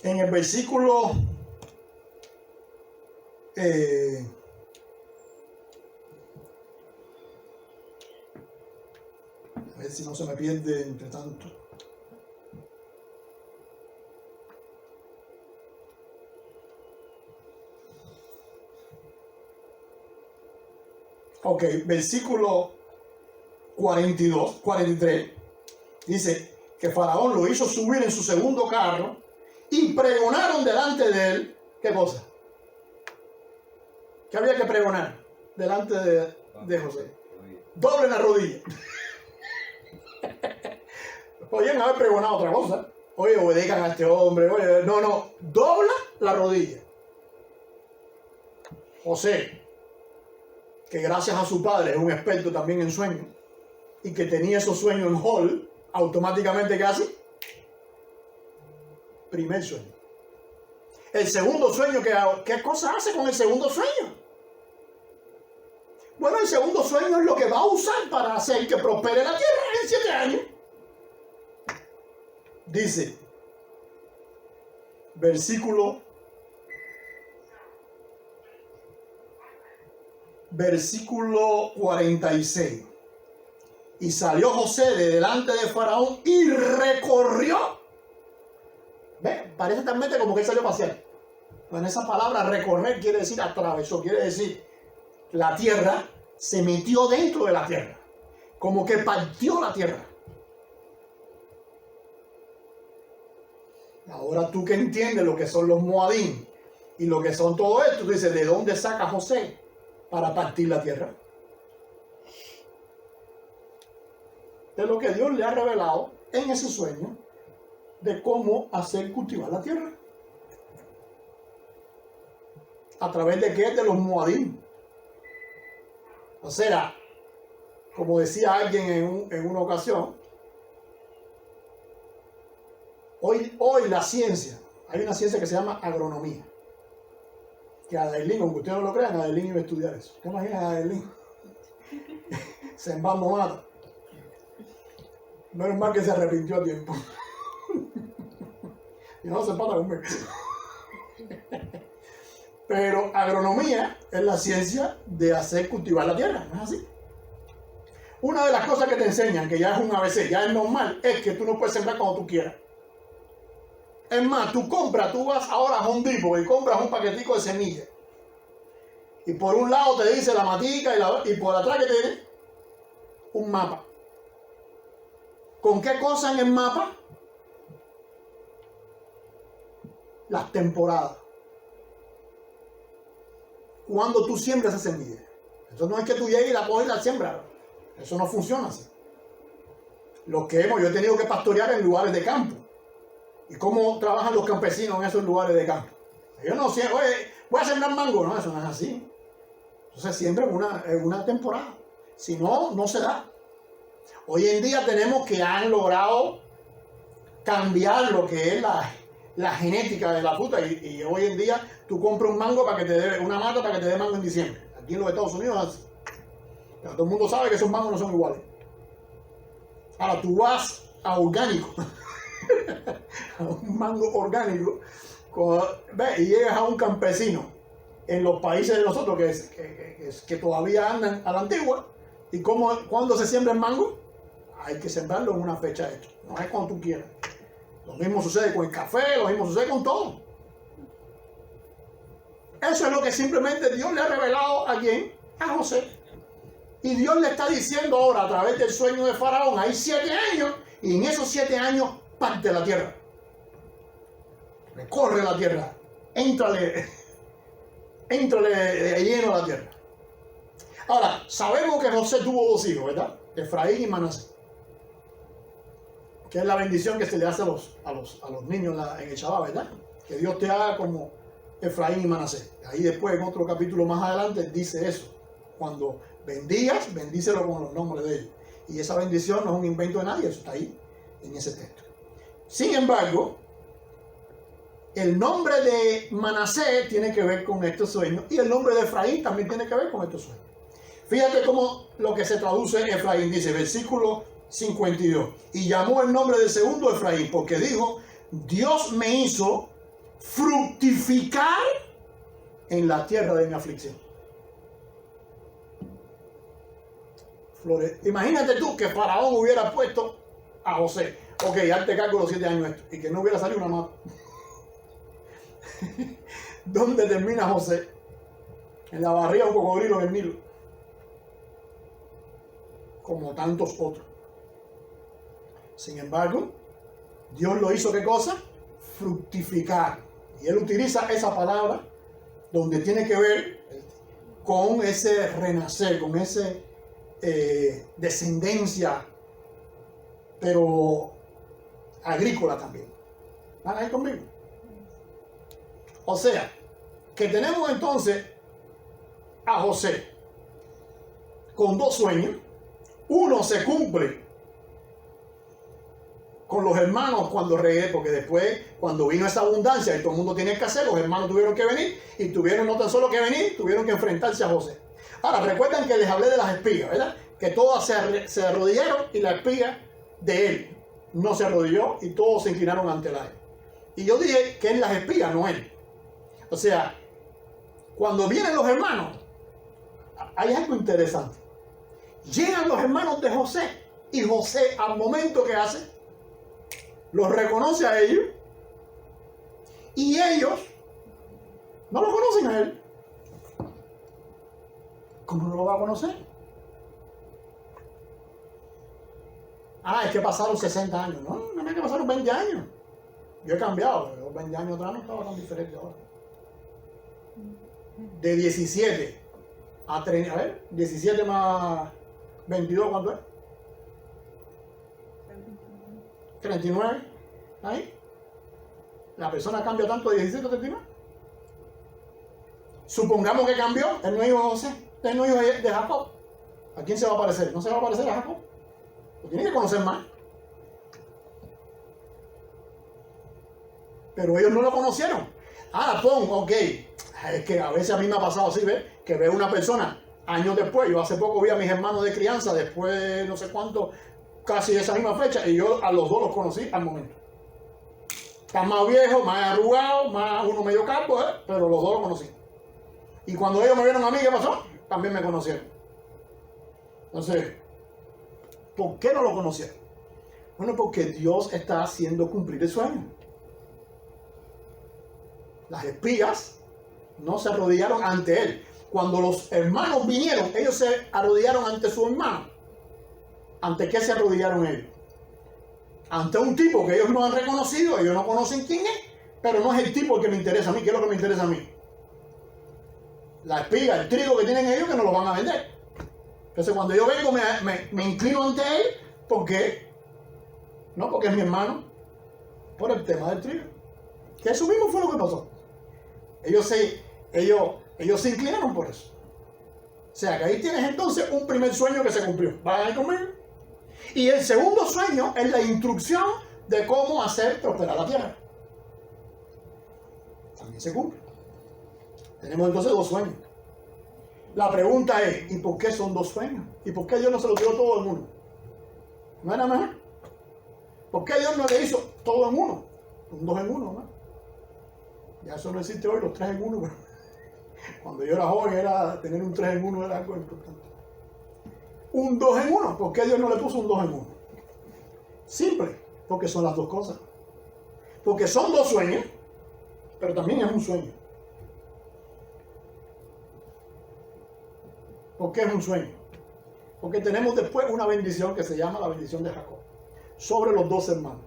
En el versículo... a ver si no se me pierde entre tanto. Ok, versículo 43, dice que Faraón lo hizo subir en su segundo carro y pregonaron delante de él, ¿qué cosa? ¿Qué había que pregonar delante de José? Doblen la rodilla. Podían haber pregonado otra cosa. Oye, obedezcan a este hombre. Oye, no, dobla la rodilla. José, que gracias a su padre es un experto también en sueños, y que tenía esos sueños en hold, automáticamente casi, primer sueño. El segundo sueño, ¿qué cosa hace con el segundo sueño? Bueno, el segundo sueño es lo que va a usar para hacer que prospere la tierra en 7 años. Dice, versículo 46. Y salió José de delante de Faraón y recorrió. ¿Ve? Parece talmente como que él salió a pasear. Con esa palabra recorrer quiere decir atravesó, quiere decir la tierra se metió dentro de la tierra. Como que partió la tierra. Ahora tú que entiendes lo que son los Moadim y lo que son todo esto, tú dices, ¿de dónde saca José para partir la tierra? De lo que Dios le ha revelado en ese sueño de cómo hacer cultivar la tierra. ¿A través de qué? De los Moadim. O sea, como decía alguien en una ocasión, hoy la ciencia, hay una ciencia que se llama agronomía. Que Adailín, aunque ustedes no lo crean, Adailín iba a estudiar eso. ¿Te imaginas a Adailín? Sembrando mata. Menos mal que se arrepintió a tiempo. Y no se para conmigo. Pero agronomía es la ciencia de hacer cultivar la tierra, ¿no es así? Una de las cosas que te enseñan, que ya es un ABC, ya es normal, es que tú no puedes sembrar cuando tú quieras. Es más, tú vas ahora a Home Depot y compras un paquetico de semillas. Y por un lado te dice la matica y por atrás que tiene un mapa. ¿Con qué cosa en el mapa? Las temporadas. Cuando tú siembras esa semilla. Eso no es que tú llegues y la coges y la siembras. Eso no funciona así. Yo he tenido que pastorear en lugares de campo. ¿Y cómo trabajan los campesinos en esos lugares de campo? Ellos no siembran, oye, voy a sembrar mango. No, eso no es así. Entonces siembran en una temporada. Si no, no se da. Hoy en día tenemos que han logrado cambiar lo que es la genética de la fruta. Y hoy en día tú compras un mango para que te dé una mata para que te dé mango en diciembre. Aquí en los Estados Unidos es así. Pero todo el mundo sabe que esos mangos no son iguales. Ahora tú vas a orgánico. A un mango orgánico. Y llegas a un campesino en los países de nosotros que todavía andan a la antigua. ¿Y cuándo se siembra el mango? Hay que sembrarlo en una fecha de esto. No es cuando tú quieras. Lo mismo sucede con el café, lo mismo sucede con todo. Eso es lo que simplemente Dios le ha revelado a quién, a José. Y Dios le está diciendo ahora a través del sueño de Faraón, hay 7 años, y en esos 7 años parte la tierra. Recorre la tierra. Éntrale de lleno a la tierra. Ahora, sabemos que José tuvo 2 hijos, ¿verdad? Efraín y Manasés. Que es la bendición que se le hace a los niños en el Shabbat, ¿verdad? Que Dios te haga como Efraín y Manasés. Ahí después, en otro capítulo más adelante, dice eso. Cuando bendigas, bendícelo con los nombres de ellos. Y esa bendición no es un invento de nadie, eso está ahí, en ese texto. Sin embargo, el nombre de Manasés tiene que ver con estos sueños y el nombre de Efraín también tiene que ver con estos sueños. Fíjate cómo lo que se traduce en Efraín dice, versículo 52. Y llamó el nombre del segundo Efraín, porque dijo, Dios me hizo fructificar en la tierra de mi aflicción. Imagínate tú que Faraón hubiera puesto a José, ok, hazte cargo los 7 años esto, y que no hubiera salido una mano. ¿Dónde termina José? En la barriga de un cocodrilo en el Nilo, como tantos otros. Sin embargo, Dios lo hizo, ¿qué cosa? Fructificar. Y él utiliza esa palabra donde tiene que ver con ese renacer, con ese descendencia, pero agrícola también. ¿Van ahí conmigo? O sea, que tenemos entonces a José con 2 sueños. Uno se cumple con los hermanos cuando regué, porque después, cuando vino esa abundancia y todo el mundo tenía que hacer, los hermanos tuvieron que venir y tuvieron no tan solo que venir, tuvieron que enfrentarse a José. Ahora, recuerdan que les hablé de las espigas, ¿verdad? Que todas se arrodillaron y la espiga de él no se arrodilló y todos se inclinaron ante él. Y yo dije que él las espigas, no él. O sea, cuando vienen los hermanos, hay algo interesante. Llegan los hermanos de José y José, al momento que hace, los reconoce a ellos y ellos no lo conocen a él. ¿Cómo no lo va a conocer? Es que pasaron 60 años. No es que pasaron 20 años. Yo he cambiado. Los 20 años atrás no estaba tan diferente ahora. De 17 a 30, a ver, 17 más 22, ¿cuánto es? 39. Ahí. La persona cambia tanto de 17 a 39. Supongamos que cambió, él no es hijo de José, él no es hijo de Jacob. ¿A quién se va a parecer? ¿No se va a parecer a Jacob? Lo tiene que conocer más. Pero ellos no lo conocieron. Ok. Es que a veces a mí me ha pasado así, ¿ves? Que veo una persona años después. Yo hace poco vi a mis hermanos de crianza, después no sé cuánto, casi de esa misma fecha, y yo a los 2 los conocí al momento. Están más viejos, más arrugados, más uno medio calvo, pero los 2 los conocí. Y cuando ellos me vieron a mí, ¿qué pasó? También me conocieron. Entonces, ¿por qué no lo conocieron? Bueno, porque Dios está haciendo cumplir el sueño. Las espías no se arrodillaron ante él. Cuando los hermanos vinieron, ellos se arrodillaron ante su hermano. ¿Ante qué se arrodillaron ellos? Ante un tipo que ellos no han reconocido, ellos no conocen quién es, pero no es el tipo el que me interesa a mí. ¿Qué es lo que me interesa a mí? La espiga, el trigo que tienen ellos, que no lo van a vender. Entonces cuando yo vengo me inclino ante él, porque no porque es mi hermano, por el tema del trigo. Que eso mismo fue lo que pasó. Ellos se inclinaron por eso. O sea que ahí tienes entonces un primer sueño que se cumplió. ¿Van a ir conmigo? Y el segundo sueño es la instrucción de cómo hacer prosperar la tierra. También se cumple. Tenemos entonces 2 sueños. La pregunta es, ¿y por qué son 2 sueños? ¿Y por qué Dios no se lo dio todo en uno? ¿No era mejor? ¿Por qué Dios no le hizo todo en uno? Un 2 en 1, ¿no? Ya eso no existe hoy, los 3 en 1, pero cuando yo era joven tener un 3 en 1 era algo importante. Un 2 en 1, ¿por qué Dios no le puso un 2 en 1? Simple, porque son las 2 cosas. Porque son 2 sueños, pero también es un sueño. ¿Por qué es un sueño? Porque tenemos después una bendición que se llama la bendición de Jacob sobre los 2 hermanos.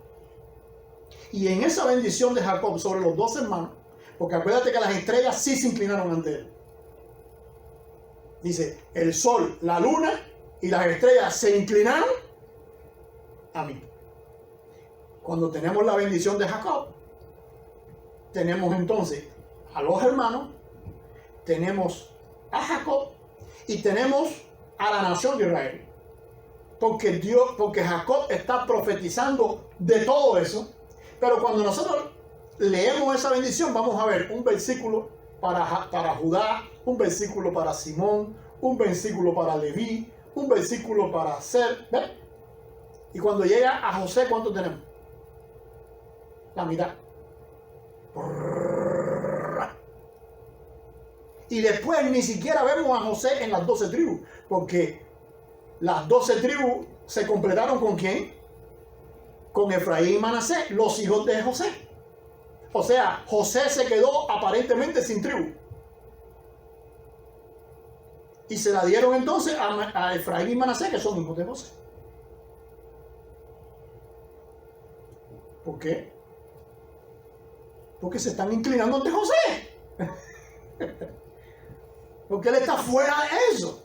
Y en esa bendición de Jacob sobre los 2 hermanos, porque acuérdate que las estrellas sí se inclinaron ante él. Dice, el sol, la luna y las estrellas se inclinaron a mí. Cuando tenemos la bendición de Jacob, tenemos entonces a los hermanos, tenemos a Jacob y tenemos a la nación de Israel. Porque Jacob está profetizando de todo eso. Pero cuando nosotros leemos esa bendición, vamos a ver un versículo para Judá, un versículo para Simón, un versículo para Leví, un versículo para Ser. ¿Ves? Y cuando llega a José, ¿cuánto tenemos? La mitad. Y después ni siquiera vemos a José en las 12 tribus, porque las 12 tribus se completaron ¿con quién? Con Efraín y Manasés, los hijos de José. O sea, José se quedó aparentemente sin tribu. Y se la dieron entonces a Efraín y Manasés, que son hijos de José. ¿Por qué? Porque se están inclinando ante José. Porque él está fuera de eso.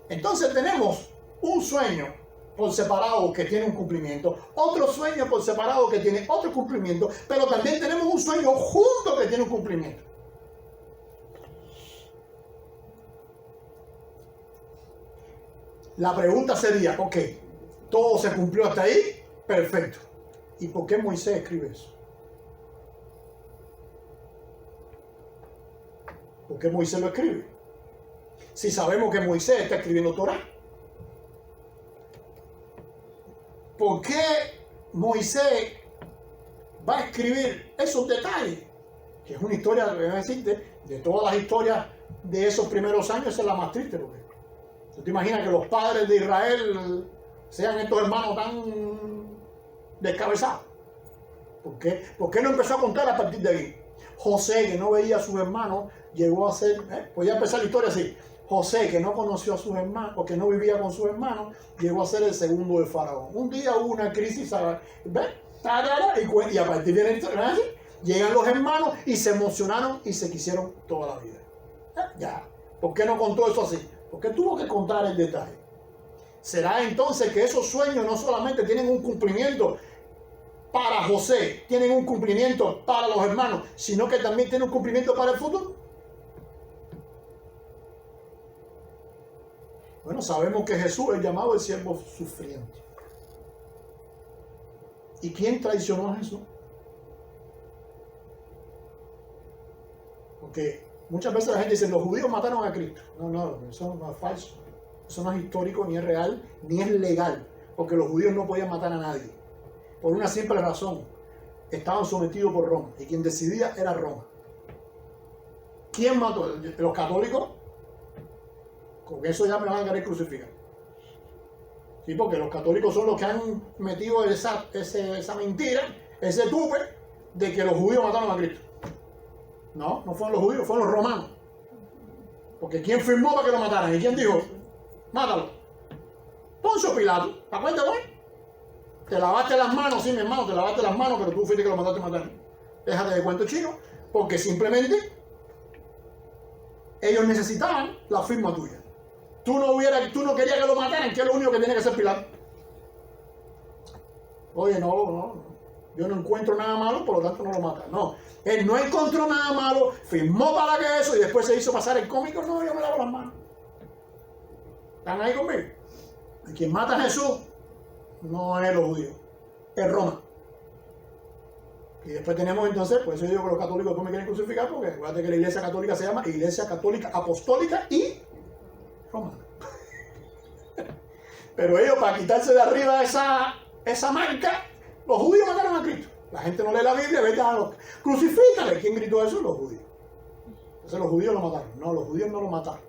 Entonces tenemos un sueño por separado que tiene un cumplimiento, otro sueño por separado que tiene otro cumplimiento, pero también tenemos un sueño junto que tiene un cumplimiento. La pregunta sería, ok, todo se cumplió hasta ahí, perfecto. ¿Y por qué Moisés escribe eso? ¿Por qué Moisés lo escribe? Si sabemos que Moisés está escribiendo Torah. ¿Por qué Moisés va a escribir esos detalles? Que es una historia, debo decirte, de todas las historias de esos primeros años, esa es la más triste. Porque ¿tú te imaginas que los padres de Israel sean estos hermanos tan descabezados? ¿Por qué no empezó a contar a partir de ahí? José, que no veía a sus hermanos, llegó a ser, podía empezar la historia así. José, que no conoció a sus hermanos, o que no vivía con sus hermanos, llegó a ser el segundo de Faraón. Un día hubo una crisis, ¿ves? Y a partir de esto, llegan los hermanos y se emocionaron y se quisieron toda la vida. Ya. ¿Por qué no contó eso así? Porque tuvo que contar el detalle. ¿Será entonces que esos sueños no solamente tienen un cumplimiento para José, tienen un cumplimiento para los hermanos, sino que también tienen un cumplimiento para el futuro? Bueno, sabemos que Jesús es llamado el siervo sufriente. ¿Y quién traicionó a Jesús? Porque muchas veces la gente dice, los judíos mataron a Cristo. No, eso no es falso. Eso no es histórico, ni es real, ni es legal. Porque los judíos no podían matar a nadie. Por una simple razón. Estaban sometidos por Roma. Y quien decidía era Roma. ¿Quién mató? ¿Los católicos? Con eso ya me van a querer crucificar. Sí, porque los católicos son los que han metido esa mentira, ese tupe de que los judíos mataron a Cristo. No fueron los judíos, fueron los romanos. Porque ¿quién firmó para que lo mataran? ¿Y quién dijo? Mátalo. Poncio Pilato, acuérdate, te lavaste las manos, sí, mi hermano, te lavaste las manos, pero tú fuiste que lo mandaste a matar. Déjate de cuento chino, porque simplemente ellos necesitaban la firma tuya. Tú no querías que lo mataran, que es lo único que tiene que hacer Pilato. Oye, no. Yo no encuentro nada malo, por lo tanto no lo matan. No, él no encontró nada malo, firmó para que eso y después se hizo pasar el cómico. No, yo me lavo las manos. ¿Están ahí conmigo? Y quien mata a Jesús no es los judíos, es Roma. Y después tenemos entonces, por eso yo digo que los católicos después me quieren crucificar, porque acuérdate que la iglesia católica se llama Iglesia Católica Apostólica y Romana. Pero ellos, para quitarse de arriba esa marca, los judíos mataron a Cristo. La gente no lee la Biblia, vete a los crucifícale. ¿Quién gritó eso? Los judíos. Entonces los judíos lo mataron. No, los judíos no lo mataron.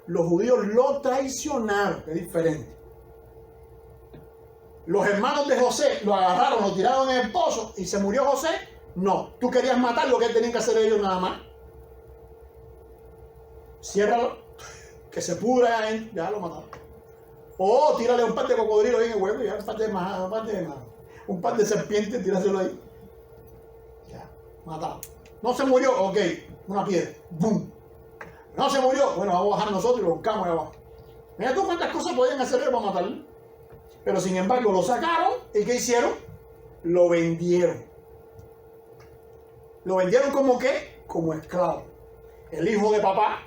Los judíos lo traicionaron, que es diferente. Los hermanos de José lo agarraron, lo tiraron en el pozo y se murió José. No, tú querías matar lo que tenían que hacer ellos nada más. Ciérralo. que se pudra ya lo mataron. O tírale un par de cocodrilos ahí en el huevo, ya un par de serpientes, tíraselo ahí. Ya, matado. No se murió, ok, una piedra, boom. No se murió, bueno, vamos a bajar nosotros y lo buscamos ahí abajo. Mira tú cuántas cosas podían hacer para matarlo. Pero sin embargo lo sacaron y ¿qué hicieron? Lo vendieron. ¿Lo vendieron como qué? Como esclavo. El hijo de papá,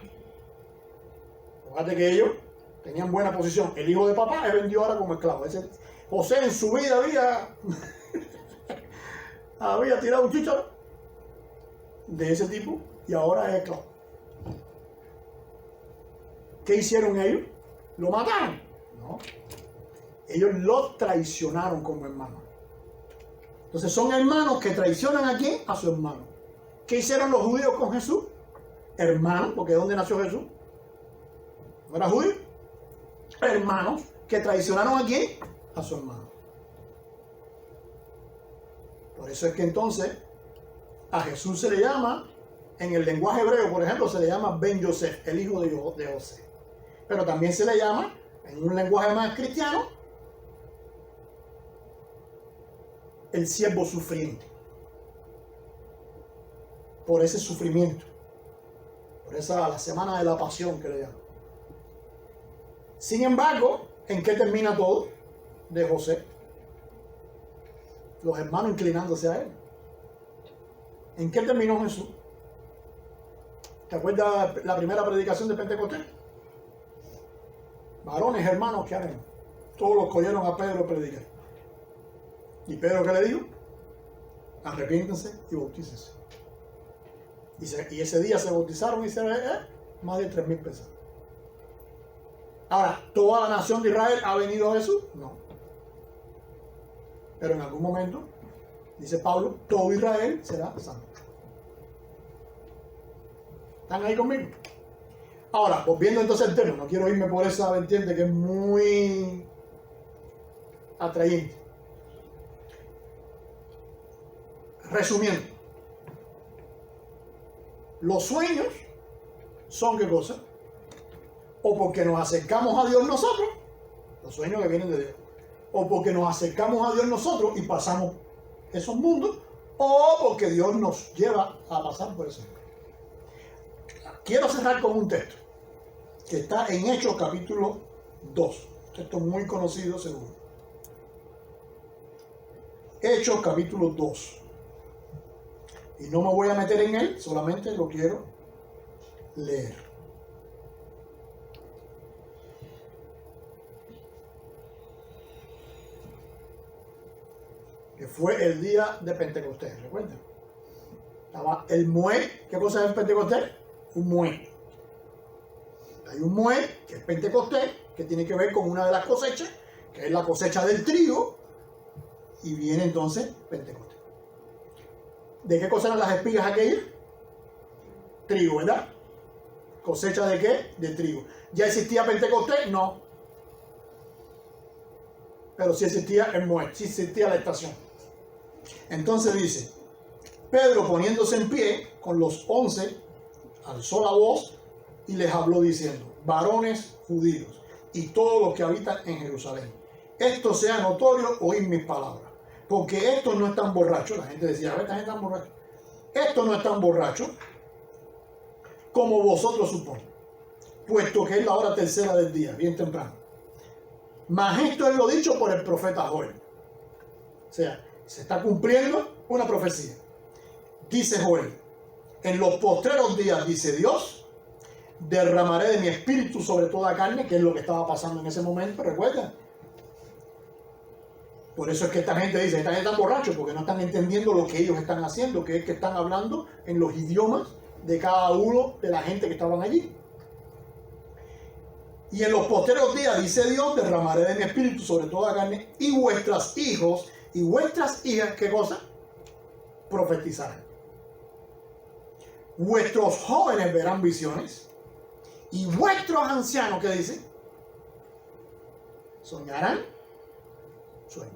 fíjate que ellos tenían buena posición. El hijo de papá es vendido ahora como esclavo. José en su vida había tirado un chícharo de ese tipo y ahora es esclavo. ¿Qué hicieron ellos? ¿Lo mataron? No. Ellos lo traicionaron como hermanos. Entonces son hermanos que traicionan a quién? A su hermano. ¿Qué hicieron los judíos con Jesús? Hermanos, porque ¿de dónde nació Jesús? ¿No era judío? Hermanos que traicionaron a quién? A su hermano. Por eso es que entonces a Jesús se le llama, en el lenguaje hebreo, por ejemplo, se le llama Ben Yosef, el hijo de José. Pero también se le llama, en un lenguaje más cristiano, el siervo sufriente. Por ese sufrimiento. Por esa la semana de la pasión que le llaman. Sin embargo, ¿en qué termina todo? De José. Los hermanos inclinándose a él. ¿En qué terminó Jesús? ¿Te acuerdas la primera predicación de Pentecostés? Varones, hermanos, ¿qué haremos? Todos los cogieron a Pedro a predicar. ¿Y Pedro qué le dijo? Arrepiéntense y bautícense. Y ese día se bautizaron y más de 3,000 personas. Ahora, ¿toda la nación de Israel ha venido a Jesús? No. Pero en algún momento, dice Pablo, todo Israel será santo. ¿Están ahí conmigo? Ahora, volviendo entonces al tema, no quiero irme por esa vertiente que es muy atrayente. Resumiendo, los sueños son ¿qué cosa? O porque nos acercamos a Dios nosotros, los sueños que vienen de Dios, o porque nos acercamos a Dios nosotros y pasamos esos mundos, o porque Dios nos lleva a pasar por eso. Quiero cerrar con un texto que está en Hechos capítulo 2, un texto muy conocido seguro. Hechos capítulo 2. Y no me voy a meter en él, solamente lo quiero leer. Que fue el día de Pentecostés, ¿recuerdan? Estaba el mué. ¿Qué cosa es el Pentecostés? Un mué. Hay un mué, que es Pentecostés, que tiene que ver con una de las cosechas, que es la cosecha del trigo, y viene entonces Pentecostés. ¿De qué cosa eran las espigas aquellas? Trigo, ¿verdad? ¿Cosecha de qué? De trigo. ¿Ya existía Pentecostés? No. Pero sí existía el mué, sí existía la estación. Entonces dice, Pedro poniéndose en pie con los 11, alzó la voz y les habló diciendo, varones judíos y todos los que habitan en Jerusalén, esto sea notorio, oíd mis palabras. Porque estos no están borrachos. La gente decía, a ver, esta gente está borracha. Estos no están borrachos como vosotros suponéis, puesto que es la hora tercera del día, bien temprano. Mas esto es lo dicho por el profeta Joel. O sea, se está cumpliendo una profecía. Dice Joel, en los postreros días, dice Dios, derramaré de mi espíritu sobre toda carne, que es lo que estaba pasando en ese momento, ¿recuerdan? Por eso es que esta gente dice, esta gente está borracho, porque no están entendiendo lo que ellos están haciendo, que es que están hablando en los idiomas de cada uno de la gente que estaban allí. Y en los postreros días, dice Dios, derramaré de mi espíritu sobre toda carne, y vuestros hijos y vuestras hijas, ¿qué cosa? Profetizarán. Vuestros jóvenes verán visiones, y vuestros ancianos, ¿qué dice? Soñarán sueños.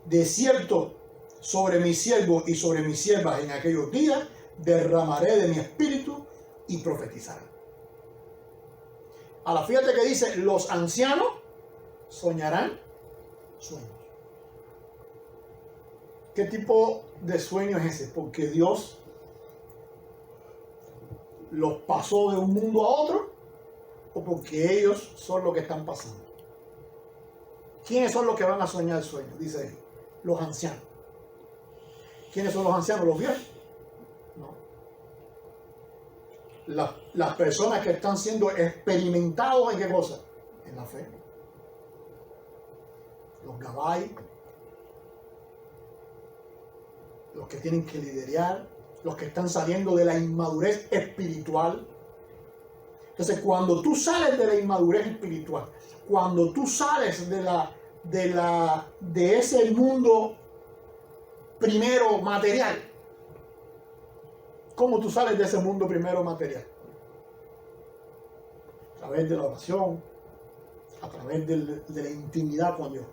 De cierto, sobre mis siervos y sobre mis siervas en aquellos días derramaré de mi espíritu, y profetizarán. Ahora fíjate que dice, los ancianos soñarán sueños. ¿Qué tipo de sueño es ese? Porque Dios los pasó de un mundo a otro, o porque ellos son los que están pasando. ¿Quiénes son los que van a soñar sueños? Dice ahí, los ancianos. ¿Quiénes son los ancianos? ¿Los viejos? No. Las personas que están siendo experimentados en qué cosa? En la fe. Los gabay, los que tienen que liderar, los que están saliendo de la inmadurez espiritual. Entonces, cuando tú sales de la inmadurez espiritual, cuando tú sales de ese mundo primero material, ¿cómo tú sales de ese mundo primero material? A través de la oración, a través de la intimidad con Dios.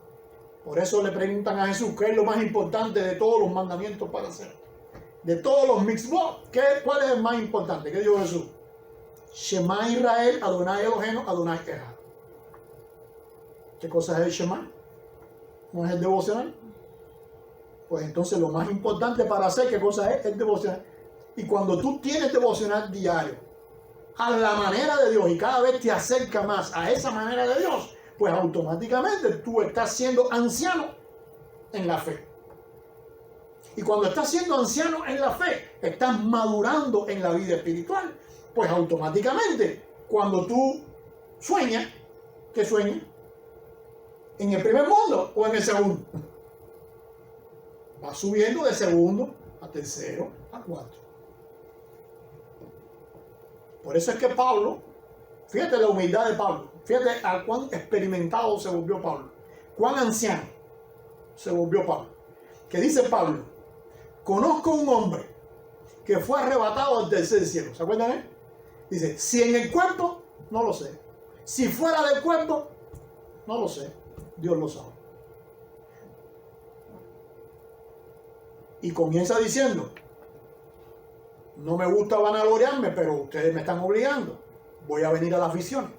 Por eso le preguntan a Jesús, ¿qué es lo más importante de todos los mandamientos para hacer? De todos los mitzvot, ¿cuál es el más importante? ¿Qué dijo Jesús? Shema Israel, Adonai Eloheinu, Adonai Echad. ¿Qué cosa es el Shema? ¿No es el devocional? Pues entonces lo más importante para hacer, ¿qué cosa es? El devocional. Y cuando tú tienes devocional diario, a la manera de Dios, y cada vez te acerca más a esa manera de Dios, pues automáticamente tú estás siendo anciano en la fe. Y cuando estás siendo anciano en la fe, estás madurando en la vida espiritual. Pues automáticamente, cuando tú sueñas, ¿qué sueñas? ¿En el primer mundo o en el segundo? Vas subiendo de segundo a tercero a cuarto. Por eso es que Pablo, fíjate la humildad de Pablo, fíjate a cuán experimentado se volvió Pablo, cuán anciano se volvió Pablo. Que dice Pablo, conozco un hombre que fue arrebatado al tercer cielo. ¿Se acuerdan? Dice, si en el cuerpo, no lo sé. Si fuera del cuerpo, no lo sé. Dios lo sabe. Y comienza diciendo, no me gusta vanagloriarme, pero ustedes me están obligando. Voy a venir a las visiones.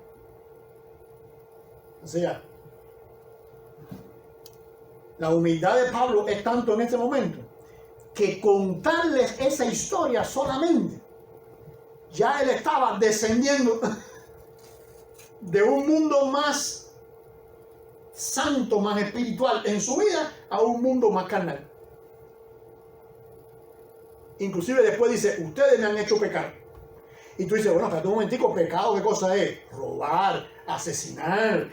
O sea, la humildad de Pablo es tanto en este momento que contarles esa historia solamente, ya él estaba descendiendo de un mundo más santo, más espiritual en su vida, a un mundo más carnal. Inclusive después dice, ustedes me han hecho pecar. Y tú dices, bueno, espérate un momentico, pecado, ¿qué cosa es? Robar, asesinar,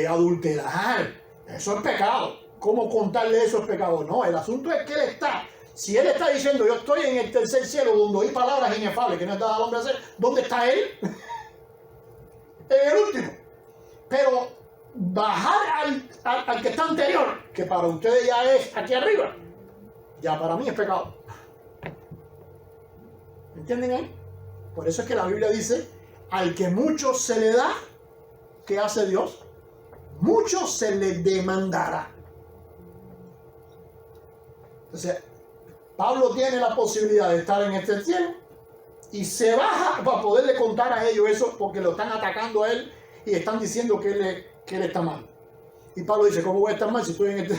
adulterar. Eso es pecado. ¿Cómo contarle eso es pecado? No, el asunto es que él está. Si él está diciendo, yo estoy en el tercer cielo, donde hay palabras inefables que no está al hombre hacer, ¿dónde está él? En el último. Pero bajar al que está anterior, que para ustedes ya es aquí arriba, ya para mí es pecado. ¿Entienden ahí? Por eso es que la Biblia dice, al que mucho se le da, ¿qué hace Dios? Mucho se le demandará. Entonces, Pablo tiene la posibilidad de estar en este cielo y se baja para poderle contar a ellos eso, porque lo están atacando a él y están diciendo que él está mal. Y Pablo dice, ¿cómo voy a estar mal si estoy en este?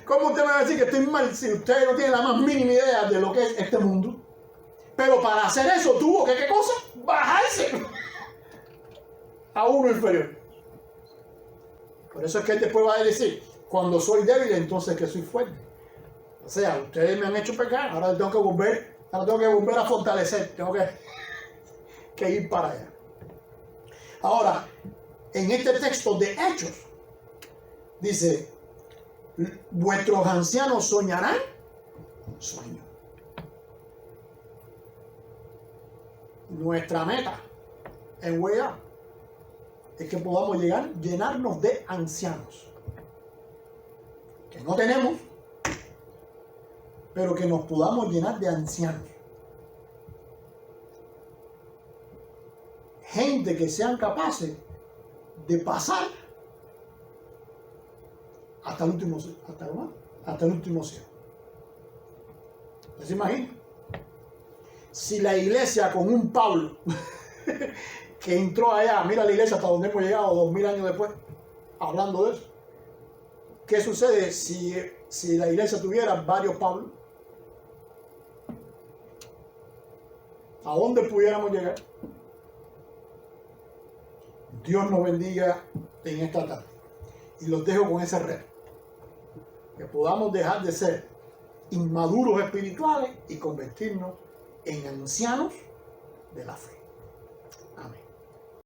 ¿Cómo usted me va a decir que estoy mal si usted no tiene la más mínima idea de lo que es este mundo? Pero para hacer eso tuvo que, ¿qué cosa? Bajarse a uno inferior. Por eso es que él después va a decir, cuando soy débil, entonces que soy fuerte. O sea, ustedes me han hecho pecar, ahora tengo que volver a fortalecer, tengo que ir para allá. Ahora, en este texto de Hechos, dice, vuestros ancianos soñarán sueños. Nuestra meta en Way Up es que podamos llenarnos de ancianos. Que no tenemos, pero que nos podamos llenar de ancianos. Gente que sean capaces de pasar hasta el último cielo. ¿Se imagina? si la iglesia con un Pablo que entró allá, mira la iglesia hasta donde hemos llegado 2000 años después, hablando de eso. ¿Qué sucede si la iglesia tuviera varios Pablos? ¿A dónde pudiéramos llegar? Dios nos bendiga en esta tarde. Y los dejo con ese reto. Que podamos dejar de ser inmaduros espirituales y convertirnos en ancianos de la fe. Amén.